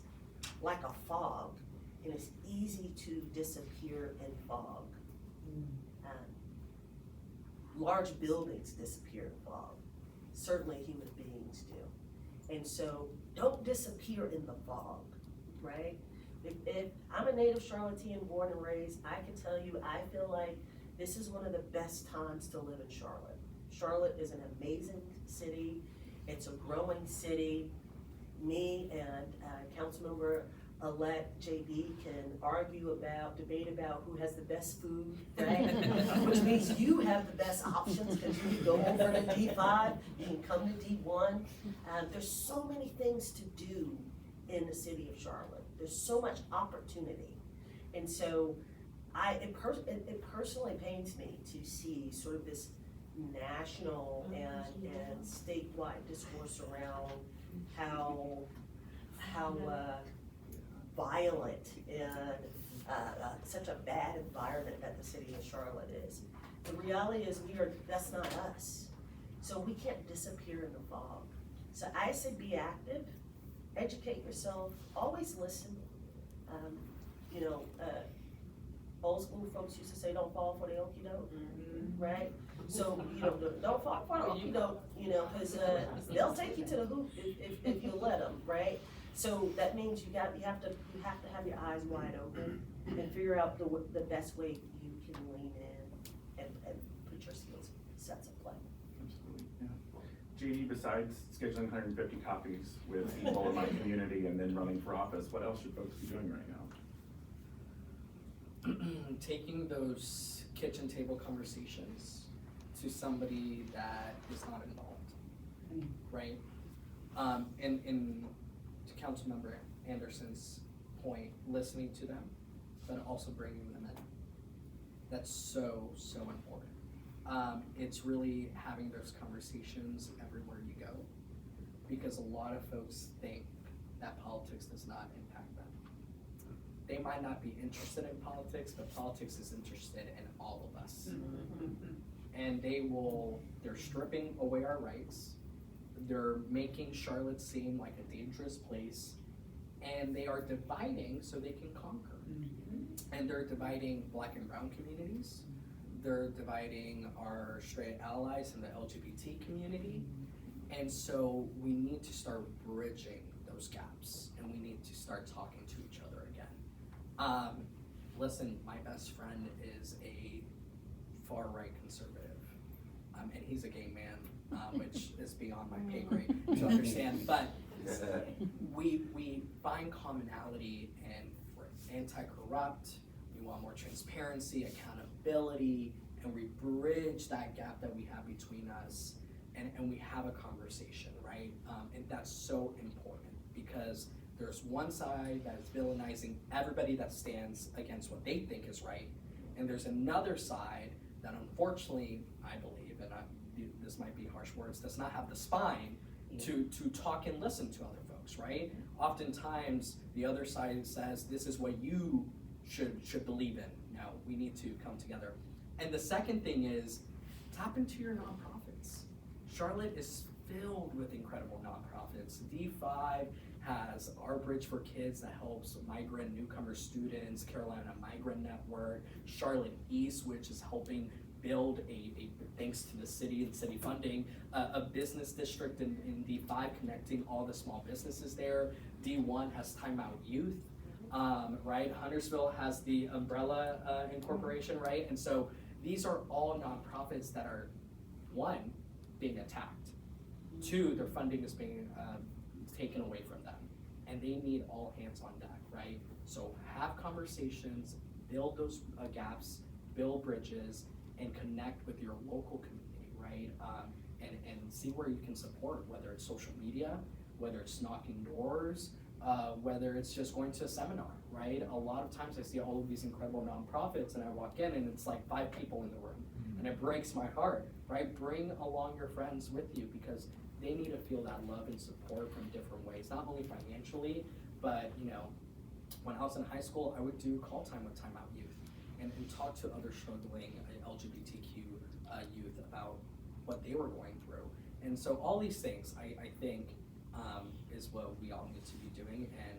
like a fog, and it's easy to disappear in fog. Large buildings disappear in fog, certainly human beings do. And so don't disappear in the fog, right? If I'm a native Charlottean, born and raised, I can tell you, I feel like this is one of the best times to live in Charlotte. Charlotte is an amazing city. It's a growing city. Me and Councilmember-elect JB can debate about who has the best food, right? Which means you have the best options because you can go over to D5, you can come to D1. There's so many things to do in the city of Charlotte. There's so much opportunity. And so it personally pains me to see sort of this national and statewide discourse around how violent and such a bad environment that the city of Charlotte is. The reality is that's not us. So we can't disappear in the fog. So I say be active, educate yourself, always listen. Old school folks used to say, don't fall for the okie doke, right? So, don't fall for the okie doke, because they'll take you to the hoop if you let them, right? So that means you have to have your eyes wide open and figure out the best way you can lean in and put your skill sets in play. Absolutely, yeah. JD, besides scheduling 150 copies with people in my community and then running for office, what else should folks be doing right now? Taking those kitchen table conversations to somebody that is not involved, right? And to Councilmember Anderson's point, listening to them, but also bringing them in. That's so important. It's really having those conversations everywhere you go, because a lot of folks think that politics does not impact them. They might not be interested in politics, but politics is interested in all of us. And they're stripping away our rights. They're making Charlotte seem like a dangerous place, and they are dividing so they can conquer. And they're dividing Black and brown communities. They're dividing our straight allies in the LGBT community. And so we need to start bridging those gaps, and we need to start talking to each other again. Listen, my best friend is a far-right conservative, and he's a gay man, which is beyond my pay grade to understand, but we find commonality in anti-corrupt, we want more transparency, accountability, and we bridge that gap that we have between us, and we have a conversation, right? And that's so important, because there's one side that is villainizing everybody that stands against what they think is right, and there's another side that, unfortunately, I believe, and this might be harsh words, does not have the spine to talk and listen to other folks, right? Oftentimes, the other side says, this is what you should believe in. No, we need to come together. And the second thing is, tap into your nonprofits. Charlotte is filled with incredible nonprofits. D5 has Our Bridge for Kids that helps migrant newcomer students, Carolina Migrant Network, Charlotte East, which is helping build thanks to the city and city funding, a business district in D5 connecting all the small businesses there. D1 has Time Out Youth, right? Huntersville has the Umbrella Incorporation, right? And so these are all nonprofits that are, one, being attacked. Two, their funding is being taken away from them. and they need all hands on deck, right? So have conversations, build those gaps, build bridges, and connect with your local community, right? And see where you can support, whether it's social media, whether it's knocking doors, whether it's just going to a seminar, right? A lot of times I see all of these incredible nonprofits and I walk in and it's like 5 people in the room, and it breaks my heart, right? Bring along your friends with you, because they need to feel that love and support from different ways, not only financially, but when I was in high school, I would do call time with Time Out Youth and talk to other struggling LGBTQ youth about what they were going through. And so all these things, I think, is what we all need to be doing. And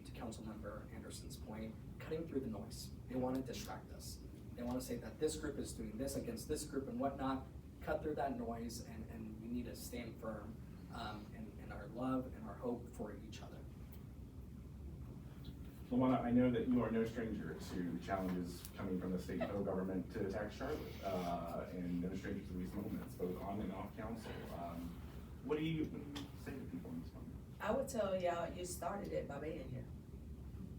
to Councilmember Anderson's point, cutting through the noise. They want to distract us. They want to say that this group is doing this against this group and whatnot. Cut through that noise, and we need to stand firm in our love and our hope for each other. Lawana, I know that you are no stranger to challenges coming from the state and federal government to attack Charlotte, and no stranger to these moments, both on and off council. What do you say to people in this moment? I would tell y'all, you started it by being here.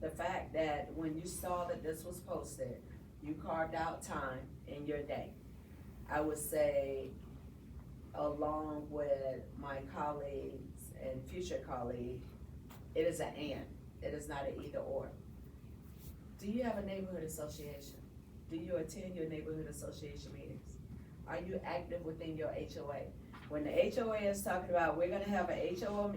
The fact that when you saw that this was posted, you carved out time in your day. I would say, along with my colleagues and future colleagues, it is an and. It is not an either or. Do you have a neighborhood association? Do you attend your neighborhood association meetings? Are you active within your HOA? When the HOA is talking about, we're gonna have a HOA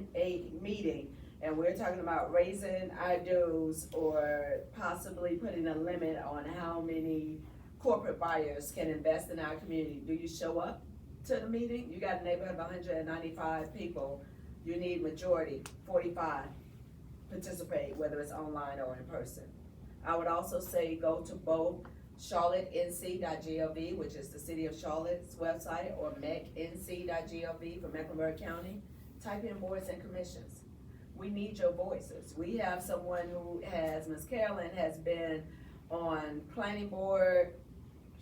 meeting, and we're talking about raising our dues or possibly putting a limit on how many corporate buyers can invest in our community, do you show up to the meeting? You got a neighborhood of 195 people, you need majority, 45 participate, whether it's online or in person. I would also say go to both charlottenc.gov, which is the city of Charlotte's website, or mecnc.gov for Mecklenburg County. Type in boards and commissions. We need your voices. We have someone who has, Ms. Carolyn has been on planning board,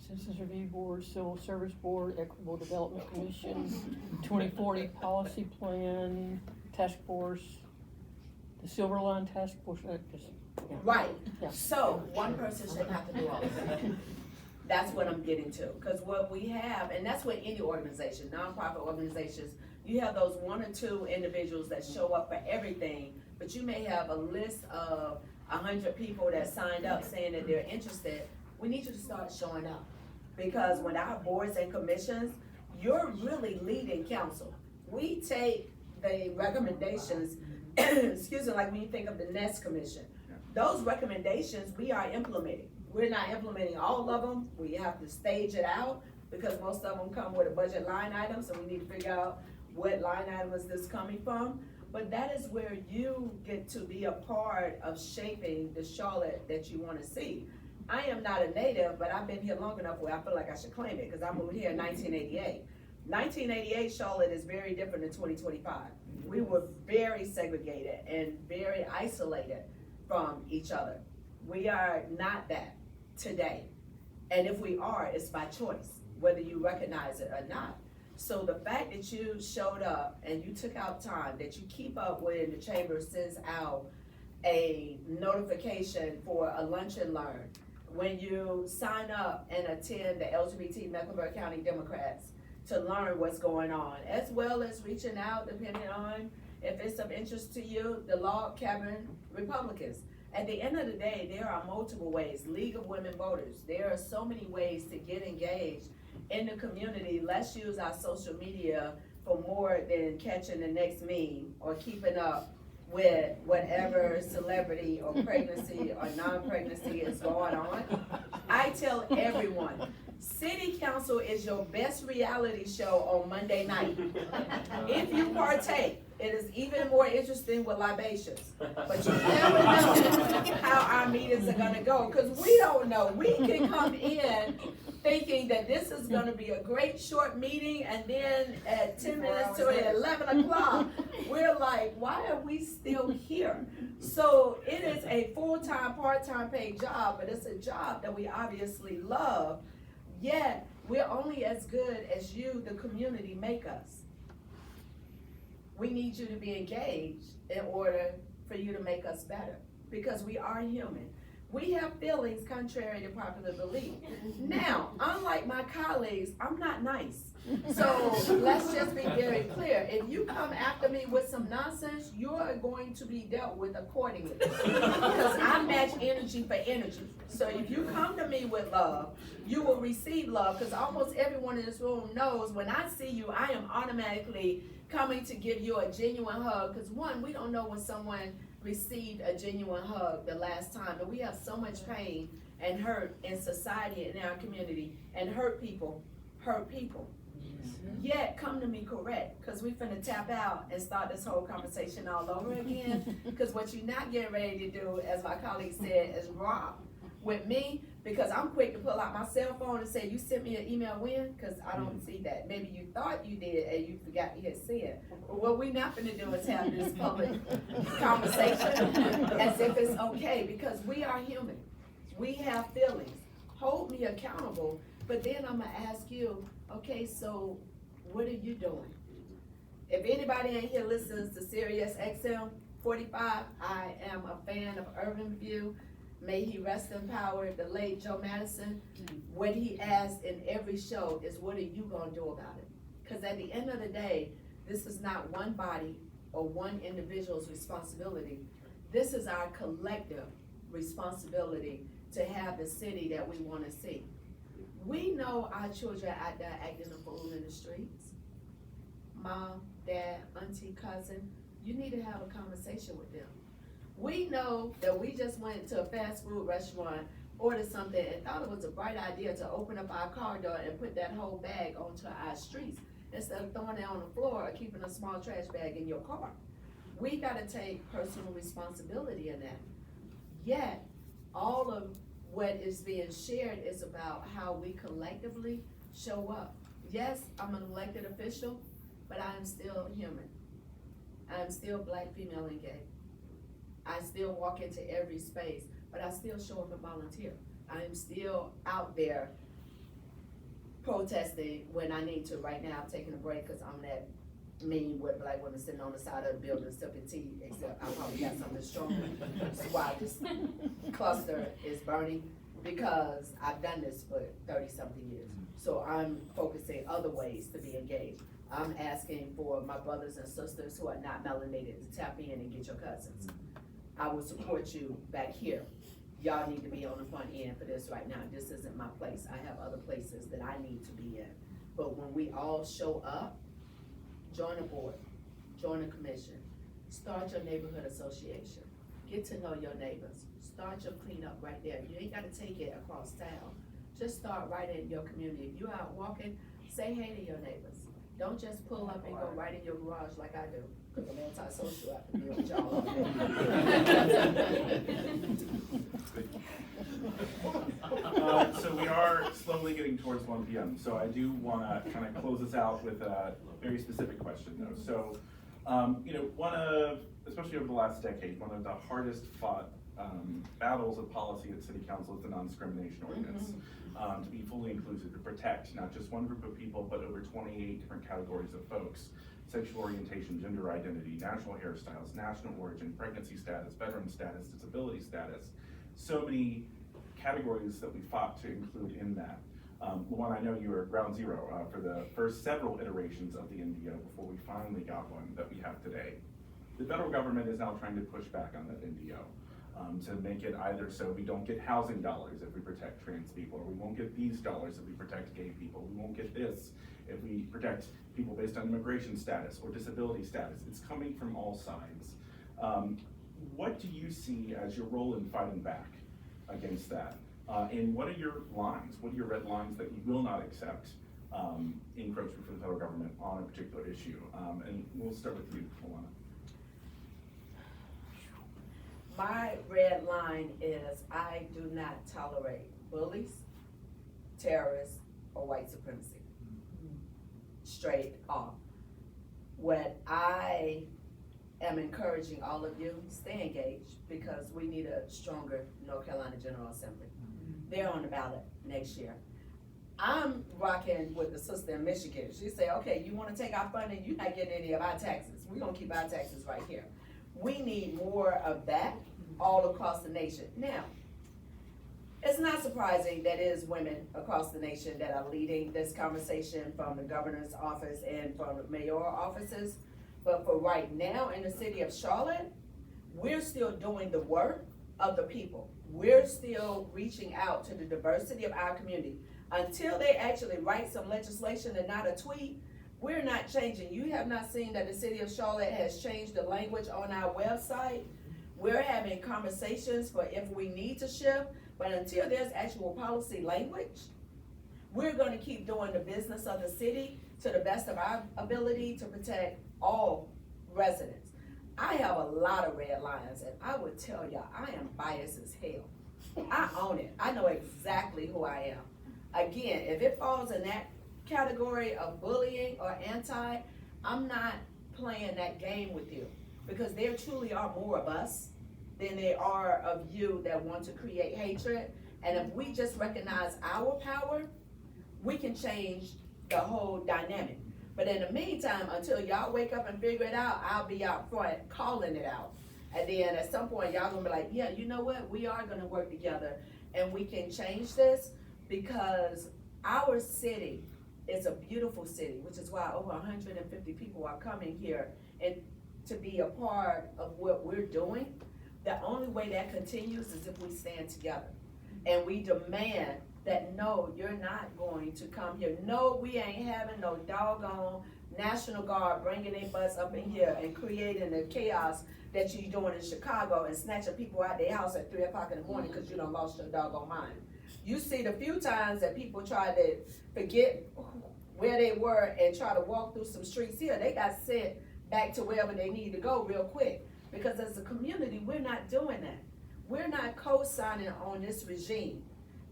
Citizens Review Board, Civil Service Board, Equitable Development Commission, 2040 Policy Plan, Task Force, the Silver Line Task Force, yeah. right. Yeah. So one person shouldn't have to do all of that. That's what I'm getting to, because what we have, and that's what any organization, nonprofit organizations, you have those 1 or 2 individuals that show up for everything, but you may have a list of 100 people that signed up saying that they're interested. We need you to start showing up, because when our boards and commissions, you're really leading council. We take the recommendations, excuse me, like when you think of the Nest Commission, those recommendations we are implementing. We're not implementing all of them. We have to stage it out, because most of them come with a budget line item, so we need to figure out what line item is this coming from. But that is where you get to be a part of shaping the Charlotte that you want to see. I am not a native, but I've been here long enough where I feel like I should claim it, because I moved here in 1988. 1988 Charlotte is very different than 2025. We were very segregated and very isolated from each other. We are not that today. And if we are, it's by choice, whether you recognize it or not. So the fact that you showed up and you took out time, that you keep up when the chamber sends out a notification for a lunch and learn, when you sign up and attend the LGBT Mecklenburg County Democrats to learn what's going on, as well as reaching out, depending on if it's of interest to you, the Log Cabin Republicans. At the end of the day, there are multiple ways. League of Women Voters. There are so many ways to get engaged in the community. Let's use our social media for more than catching the next meme or keeping up with whatever celebrity or pregnancy or non-pregnancy is going on. I tell everyone, City Council is your best reality show on Monday night. If you partake, it is even more interesting with libations. But you never know how our meetings are gonna go, because we don't know. We can come in thinking that this is gonna be a great short meeting, and then at 10 minutes to 11 o'clock, we're like, why are we still here? So it is a full-time, part-time paid job, but it's a job that we obviously love, yet we're only as good as you, the community, make us. We need you to be engaged in order for for you to make us better, because we are human. We have feelings contrary to popular belief. Now, unlike my colleagues, I'm not nice. So let's just be very clear. If you come after me with some nonsense, you are going to be dealt with accordingly. Because I match energy for energy. So if you come to me with love, you will receive love, because almost everyone in this room knows when I see you, I am automatically coming to give you a genuine hug. Because one, we don't know when someone received a genuine hug the last time, and we have so much pain and hurt in society and in our community, and hurt people. Yet come to me correct, because we finna tap out and start this whole conversation all over again. Because what you're not getting ready to do, as my colleague said, is rob with me, because I'm quick to pull out my cell phone and say, you sent me an email when? Because I don't see that. Maybe you thought you did and you forgot you had said. But what we not gonna do is have this public conversation as if it's okay, because we are human. We have feelings. Hold me accountable, but then I'm gonna ask you, okay, so what are you doing? If anybody in here listens to Sirius XM 45, I am a fan of Urban View. May he rest in power, the late Joe Madison. What he asks in every show is, what are you gonna do about it? Because at the end of the day, this is not one body or one individual's responsibility. This is our collective responsibility to have the city that we wanna see. We know our children are out there acting a fool in the streets. Mom, dad, auntie, cousin, you need to have a conversation with them. We know that we just went to a fast food restaurant, ordered something, and thought it was a bright idea to open up our car door and put that whole bag onto our streets instead of throwing it on the floor or keeping a small trash bag in your car. We gotta take personal responsibility in that. Yet, all of what is being shared is about how we collectively show up. Yes, I'm an elected official, but I am still human. I am still Black, female, and gay. I still walk into every space, but I still show up and volunteer. I am still out there protesting when I need to. Right now, I'm taking a break because I'm that mean with Black women sitting on the side of the building sipping tea, except I probably got something stronger. That's why this cluster is burning, because I've done this for 30-something years. So I'm focusing other ways to be engaged. I'm asking for my brothers and sisters who are not melanated to tap in and get your cousins. I will support you back here. Y'all need to be on the front end for this right now. This isn't my place. I have other places that I need to be in. But when we all show up, join a board, join a commission, start your neighborhood association, get to know your neighbors, start your cleanup right there. You ain't gotta take it across town. Just start right in your community. If you're out walking, say hey to your neighbors. Don't just pull up and go right in your garage like I do, because I'm antisocial after being with y'all all day. So we are slowly getting towards 1 p.m. So I do wanna kind of close this out with a very specific question though. So, one of, especially over the last decade, one of the hardest fought battles of policy at City Council is the non-discrimination ordinance. To be fully inclusive, to protect not just one group of people, but over 28 different categories of folks: sexual orientation, gender identity, national hairstyles, national origin, pregnancy status, veteran status, disability status. So many categories that we fought to include in that. Luana, I know you were at ground zero for the first several iterations of the NDO before we finally got one that we have today. The federal government is now trying to push back on that NDO. To make it either so we don't get housing dollars if we protect trans people, or we won't get these dollars if we protect gay people, we won't get this if we protect people based on immigration status or disability status. It's coming from all sides. What do you see as your role in fighting back against that? And what are your lines? What are your red lines that you will not accept encroachment from the federal government on a particular issue? And we'll start with you, Luana. My red line is I do not tolerate bullies, terrorists, or white supremacy. Straight off. What I am encouraging all of you, stay engaged, because we need a stronger North Carolina General Assembly. They're on the ballot next year. I'm rocking with the sister in Michigan. She said, okay, you wanna take our funding, you're not getting any of our taxes. We're gonna keep our taxes right here. We need more of that all across the nation. Now, it's not surprising that it is women across the nation that are leading this conversation from the governor's office and from the mayoral offices. But for right now in the city of Charlotte, we're still doing the work of the people. We're still reaching out to the diversity of our community. Until they actually write some legislation and not a tweet, we're not changing. You have not seen that the city of Charlotte has changed the language on our website. We're having conversations for if we need to shift, but until there's actual policy language, we're gonna keep doing the business of the city to the best of our ability to protect all residents. I have a lot of red lines, and I would tell y'all, I am biased as hell. I own it. I know exactly who I am. Again, if it falls in that category of bullying or anti, I'm not playing that game with you, because there truly are more of us than there are of you that want to create hatred. And if we just recognize our power, we can change the whole dynamic. But in the meantime, until y'all wake up and figure it out, I'll be out front calling it out. And then at some point, y'all gonna be like, yeah, you know what? We are gonna work together and we can change this, because our city is a beautiful city, which is why over 150 people are coming here and to be a part of what we're doing. The only way that continues is if we stand together and we demand that, no, you're not going to come here. No, we ain't having no doggone National Guard bringing their butts up in here and creating the chaos that you're doing in Chicago and snatching people out their house at 3 o'clock in the morning because you done lost your doggone mind. You see the few times that people try to forget where they were and try to walk through some streets here, they got sent back to wherever they need to go real quick. Because as a community, we're not doing that. We're not co-signing on this regime.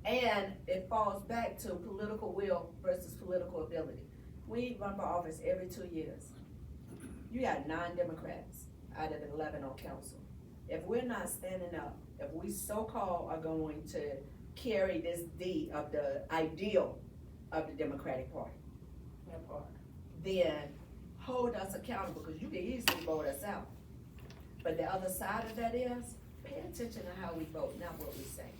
And it falls back to political will versus political ability. We run for office every 2 years. You got 9 Democrats out of the 11 on council. If we're not standing up, if we so-called are going to carry this D of the ideal of the Democratic Party, then hold us accountable, because you can easily vote us out. But the other side of that is, pay attention to how we vote, not what we say.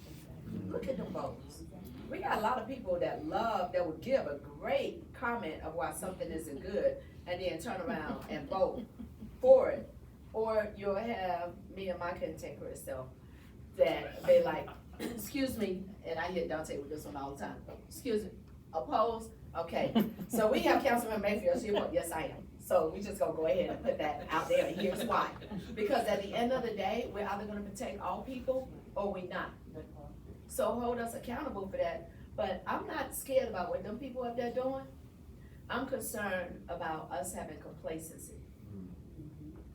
Look at the votes. We got a lot of people that would give a great comment of why something isn't good, and then turn around and vote for it. Or you'll have me and my cantankerous self that they like, excuse me, and I hit Dante with this one all the time. Excuse me, opposed? Okay, so we have Councilman Mayfield, she vote, yes I am. So we just gonna go ahead and put that out there, and here's why. Because at the end of the day, we're either gonna protect all people or we not. So hold us accountable for that. But I'm not scared about what them people up there doing. I'm concerned about us having complacency.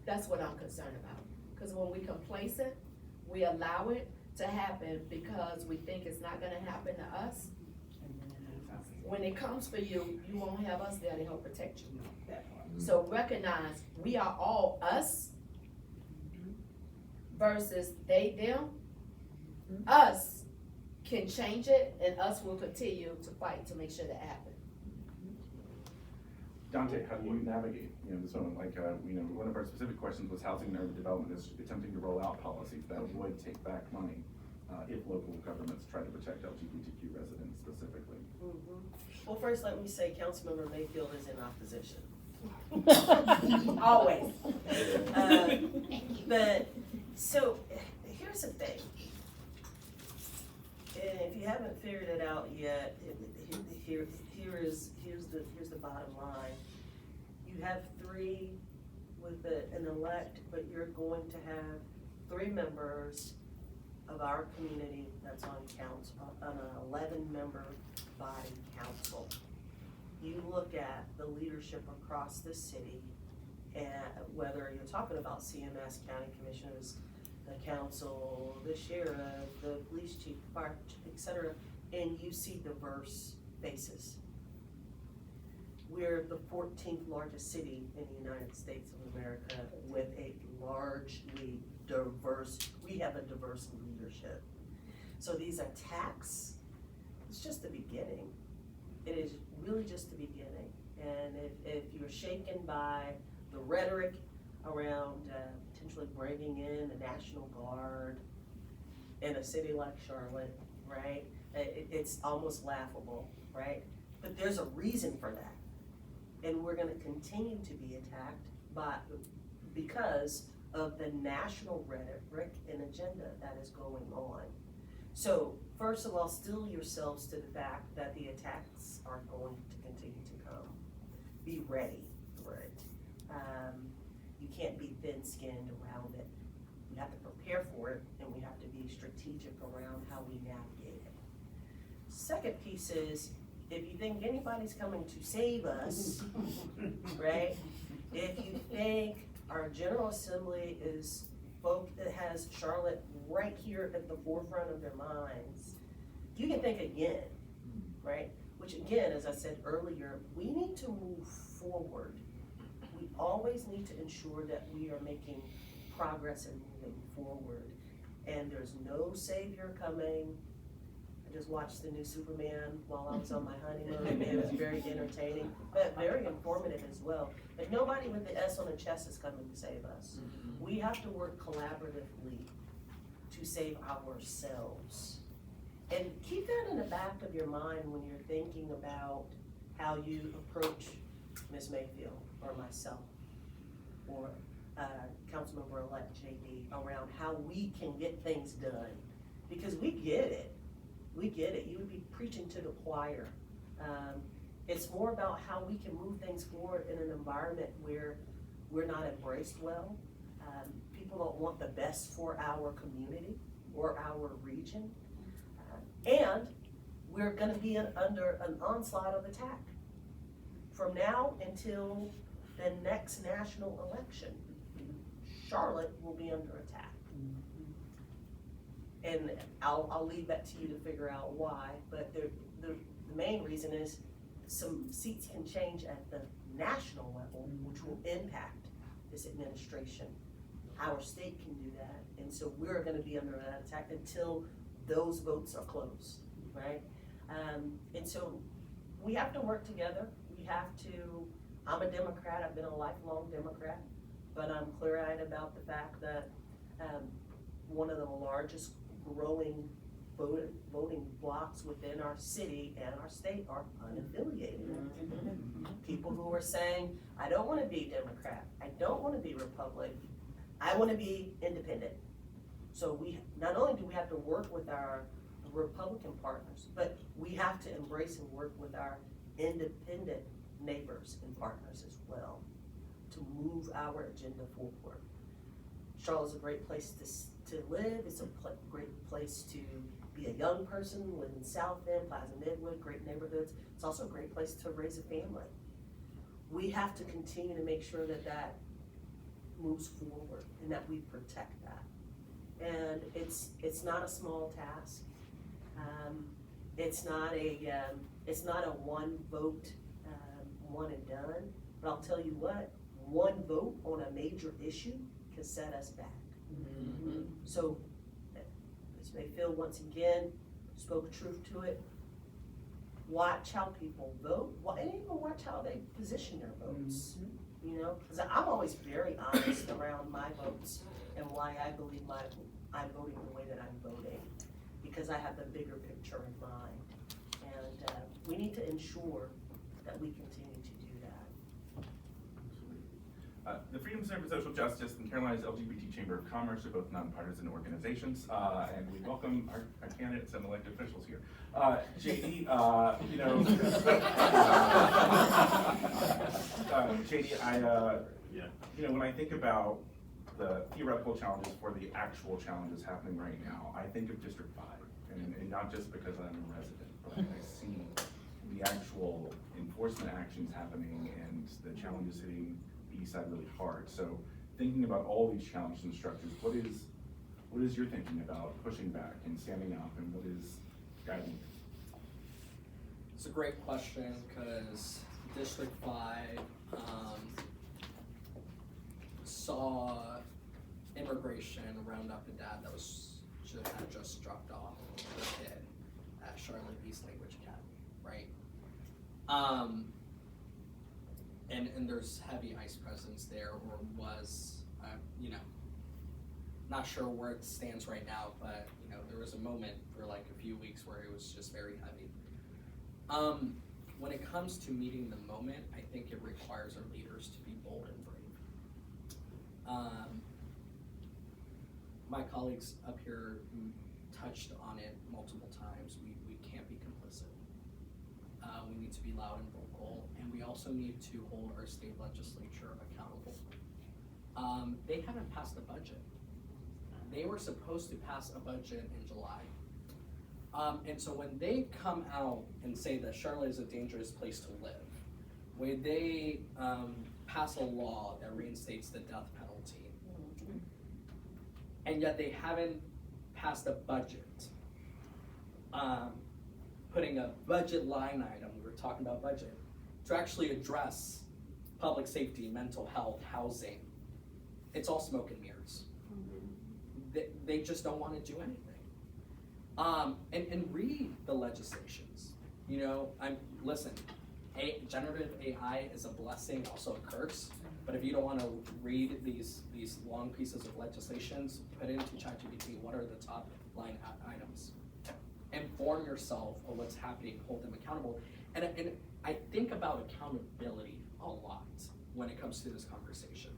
That's what I'm concerned about. Because when we complacent, we allow it to happen because we think it's not gonna happen to us. When it comes for you, you won't have us there to help protect you. So recognize we are all us versus they, them. Us can change it, and us will continue to fight to make sure that happens. Dante, how do you navigate, this one, one of our specific questions was housing and urban development is attempting to roll out policies that would take back money if local governments try to protect LGBTQ residents specifically. Well, first let me say Councilmember Mayfield is in opposition. Always. But, so, here's the thing. And if you haven't figured it out yet, here's the bottom line. You have 3 with an elect, but you're going to have 3 members of our community that's on an 11-member body council. You look at the leadership across the city, and whether you're talking about CMS, county commissioners, the council, the sheriff, the police chief, fire chief, etc., and you see diverse faces. We're the 14th largest city in the United States of America with a largely diverse, we have a diverse leadership. So these attacks, it's just the beginning. It is really just the beginning. And if you're shaken by the rhetoric around potentially bringing in the National Guard in a city like Charlotte, right? It's almost laughable, right? But there's a reason for that. And we're gonna continue to be attacked because of the national rhetoric and agenda that is going on. So, first of all, steel yourselves to the fact that the attacks are going to continue to come. Be ready for it. You can't be thin-skinned around it. We have to prepare for it, and we have to be strategic around how we navigate it. Second piece is, if you think anybody's coming to save us, right? If you think our General Assembly is folk that has Charlotte right here at the forefront of their minds, you can think again, right? Which again, as I said earlier, we need to move forward. We always need to ensure that we are making progress and moving forward. And there's no savior coming. I just watched the new Superman while I was on my honeymoon, and it was very entertaining, but very informative as well. But nobody with the S on the chest is coming to save us. We have to work collaboratively to save ourselves. And keep that in the back of your mind when you're thinking about how you approach Ms. Mayfield or myself or Councilmember-elect JD around how we can get things done. Because we get it. We get it. You would be preaching to the choir. It's more about how we can move things forward in an environment where we're not embraced well. People don't want the best for our community or our region. And we're gonna be under an onslaught of attack from now until the next national election. Charlotte will be under attack. And I'll leave that to you to figure out why, but the main reason is some seats can change at the national level, which will impact this administration. Our state can do that, and so we're gonna be under that attack until those votes are closed, right? And so we have to work together. We have to, I'm a Democrat, I've been a lifelong Democrat, but I'm clear-eyed about the fact that one of the largest growing voting blocks within our city and our state are unaffiliated. People who are saying, I don't wanna be Democrat, I don't wanna be Republican, I wanna be independent. So we, not only do we have to work with our Republican partners, but we have to embrace and work with our independent neighbors and partners as well to move our agenda forward. Charlotte's a great place to live. It's a great place to be a young person, live in South End, Plaza Midwood, great neighborhoods. It's also a great place to raise a family. We have to continue to make sure that that moves forward and that we protect that. And it's not a small task. It's not a one vote, one and done. But I'll tell you what, one vote on a major issue can set us back. So, Ms. Mayfield once again spoke truth to it. Watch how people vote, and even watch how they position their votes. You know, because I'm always very honest around my votes and why I believe I'm voting the way that I'm voting, because I have the bigger picture in mind. And we need to ensure that we continue to do that. The Freedom Center for Social Justice and Carolina's LGBT Chamber of Commerce are both nonpartisan organizations, and we welcome our candidates and elected officials here. JD, you know, JD, you know, when I think about the theoretical challenges for the actual challenges happening right now, I think of District 5, and not just because I'm a resident, but I see the actual enforcement actions happening and the challenges hitting the east side really hard. So thinking about all these challenges and structures, what is your thinking about pushing back and standing up, and what is guiding you? It's a great question, because District 5 saw immigration round up a dad that had just dropped off a kid at Charlotte East Language Academy, right? And there's heavy ICE presence there, or was you know, not sure where it stands right now, but you know, there was a moment for like a few weeks where it was just very heavy. When it comes to meeting the moment, I think it requires our leaders to be bold and brave. My colleagues up here touched on it multiple times. We can't be complicit. We need to be loud and vocal, and we also need to hold our state legislature accountable. They haven't passed a budget. They were supposed to pass a budget in July. And so when they come out and say that Charlotte is a dangerous place to live, when they pass a law that reinstates the death penalty, and yet they haven't passed a budget, putting a budget line item, we were talking about budget, to actually address public safety, mental health, housing, it's all smoke and mirrors. They just don't want to do anything. And read the legislations. You know, listen, generative AI is a blessing, also a curse. But if you don't want to read these long pieces of legislations, put it into ChatGPT. What are the top line items? Inform yourself of what's happening. Hold them accountable. And I think about accountability a lot when it comes to this conversation.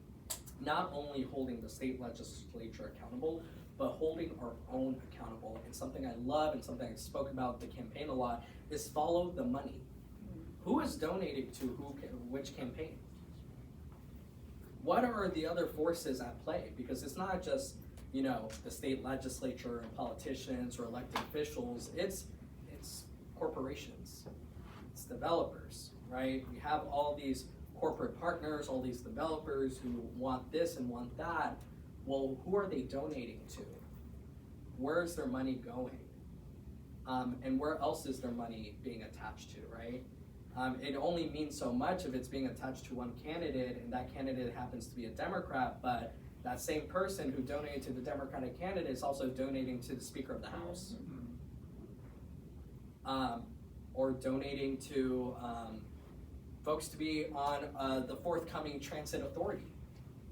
Not only holding the state legislature accountable, but holding our own accountable. And something I love and something I spoke about the campaign a lot is follow the money. Who is donating to which campaign? What are the other forces at play? Because it's not just, you know, the state legislature and politicians or elected officials, it's corporations, it's developers, right? We have all these corporate partners, all these developers who want this and want that. Well, who are they donating to? Where's their money going? And where else is their money being attached to, right? It only means so much if it's being attached to one candidate and that candidate happens to be a Democrat, but that same person who donated to the Democratic candidate is also donating to the Speaker of the House. Or donating to folks to be on the forthcoming transit authority.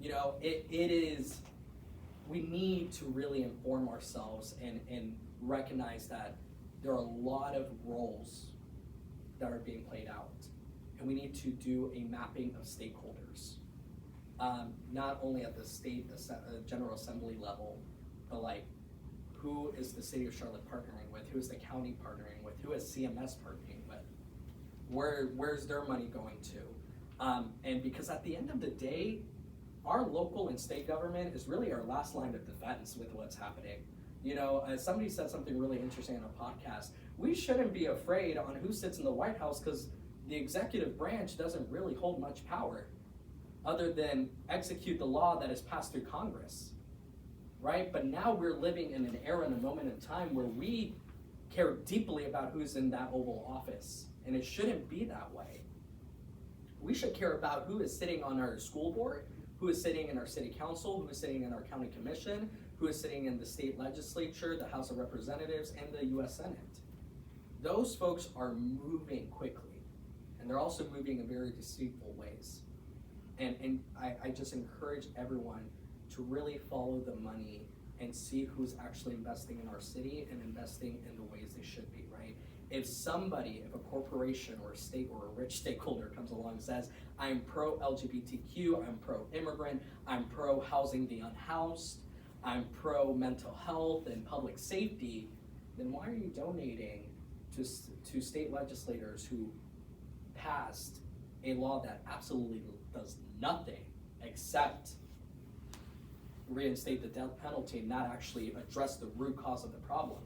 You know, it is, we need to really inform ourselves and recognize that there are a lot of roles that are being played out. And we need to do a mapping of stakeholders, not only at the state General Assembly level, but like, who is the city of Charlotte partnering with? Who is the county partnering with? Who is CMS partnering with? Where's their money going to? And because at the end of the day, our local and state government is really our last line of defense with what's happening. You know, somebody said something really interesting on a podcast. We shouldn't be afraid on who sits in the White House because the executive branch doesn't really hold much power other than execute the law that is passed through Congress, right? But now we're living in an era and a moment in time where we care deeply about who's in that Oval Office, and it shouldn't be that way. We should care about who is sitting on our school board, who is sitting in our city council, who is sitting in our county commission, who is sitting in the state legislature, the House of Representatives, and the US Senate. Those folks are moving quickly, and they're also moving in very deceitful ways. And I just encourage everyone to really follow the money and see who's actually investing in our city and investing in the ways they should be, right? If a corporation or a state or a rich stakeholder comes along and says, I'm pro-LGBTQ, I'm pro-immigrant, I'm pro-housing the unhoused, I'm pro-mental health and public safety, then why are you donating to state legislators who passed a law that absolutely does nothing except reinstate the death penalty and not actually address the root cause of the problem?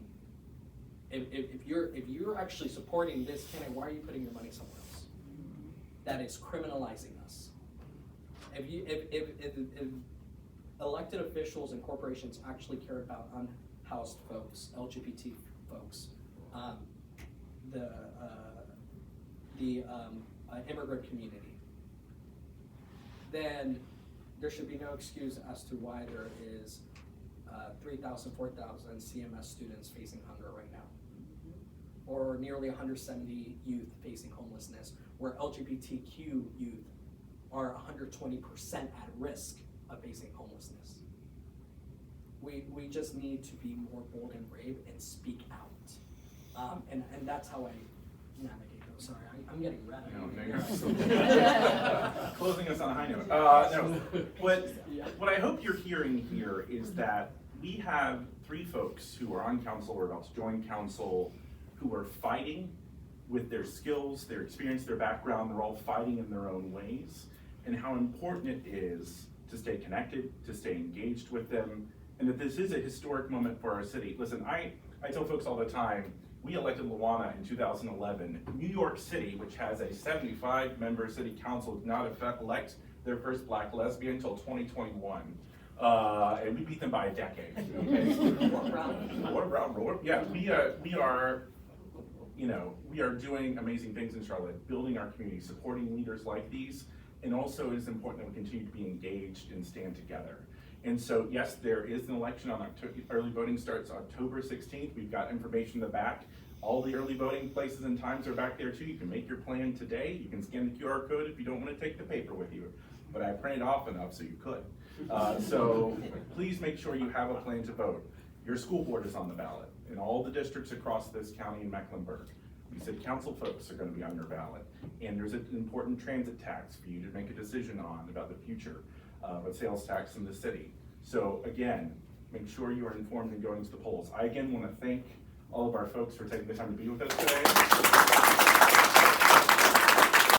If you're actually supporting this candidate, why are you putting your money somewhere else? That is criminalizing us. If elected officials and corporations actually care about unhoused folks, LGBT folks, the immigrant community, then there should be no excuse as to why there is 3,000, 4,000 CMS students facing hunger right now, or nearly 170 youth facing homelessness, where LGBTQ youth are 120% at risk abasing homelessness. We just need to be more bold and brave and speak out. And that's how I navigate those. Sorry, I'm getting red. Closing us on a high note. No, what I hope you're hearing here is that we have 3 folks who are on council or about to join council who are fighting with their skills, their experience, their background. They're all fighting in their own ways, and how important it is to stay connected, to stay engaged with them, and that this is a historic moment for our city. Listen, I tell folks all the time, we elected Luana in 2011. New York City, which has a 75-member city council, did not elect their first Black lesbian until 2021. And we beat them by a decade. Okay? Yeah, we are doing amazing things in Charlotte, building our community, supporting leaders like these, and also it is important that we continue to be engaged and stand together. And so, yes, there is an election on October. Early voting starts October 16th. We've got information in the back. All the early voting places and times are back there too. You can make your plan today. You can scan the QR code if you don't want to take the paper with you. But I printed off enough so you could. So please make sure you have a plan to vote. Your school board is on the ballot in all the districts across this county in Mecklenburg. We said council folks are going to be on your ballot. And there's an important transit tax for you to make a decision on about the future of sales tax in the city. So again, make sure you are informed and going to the polls. I again want to thank all of our folks for taking the time to be with us today.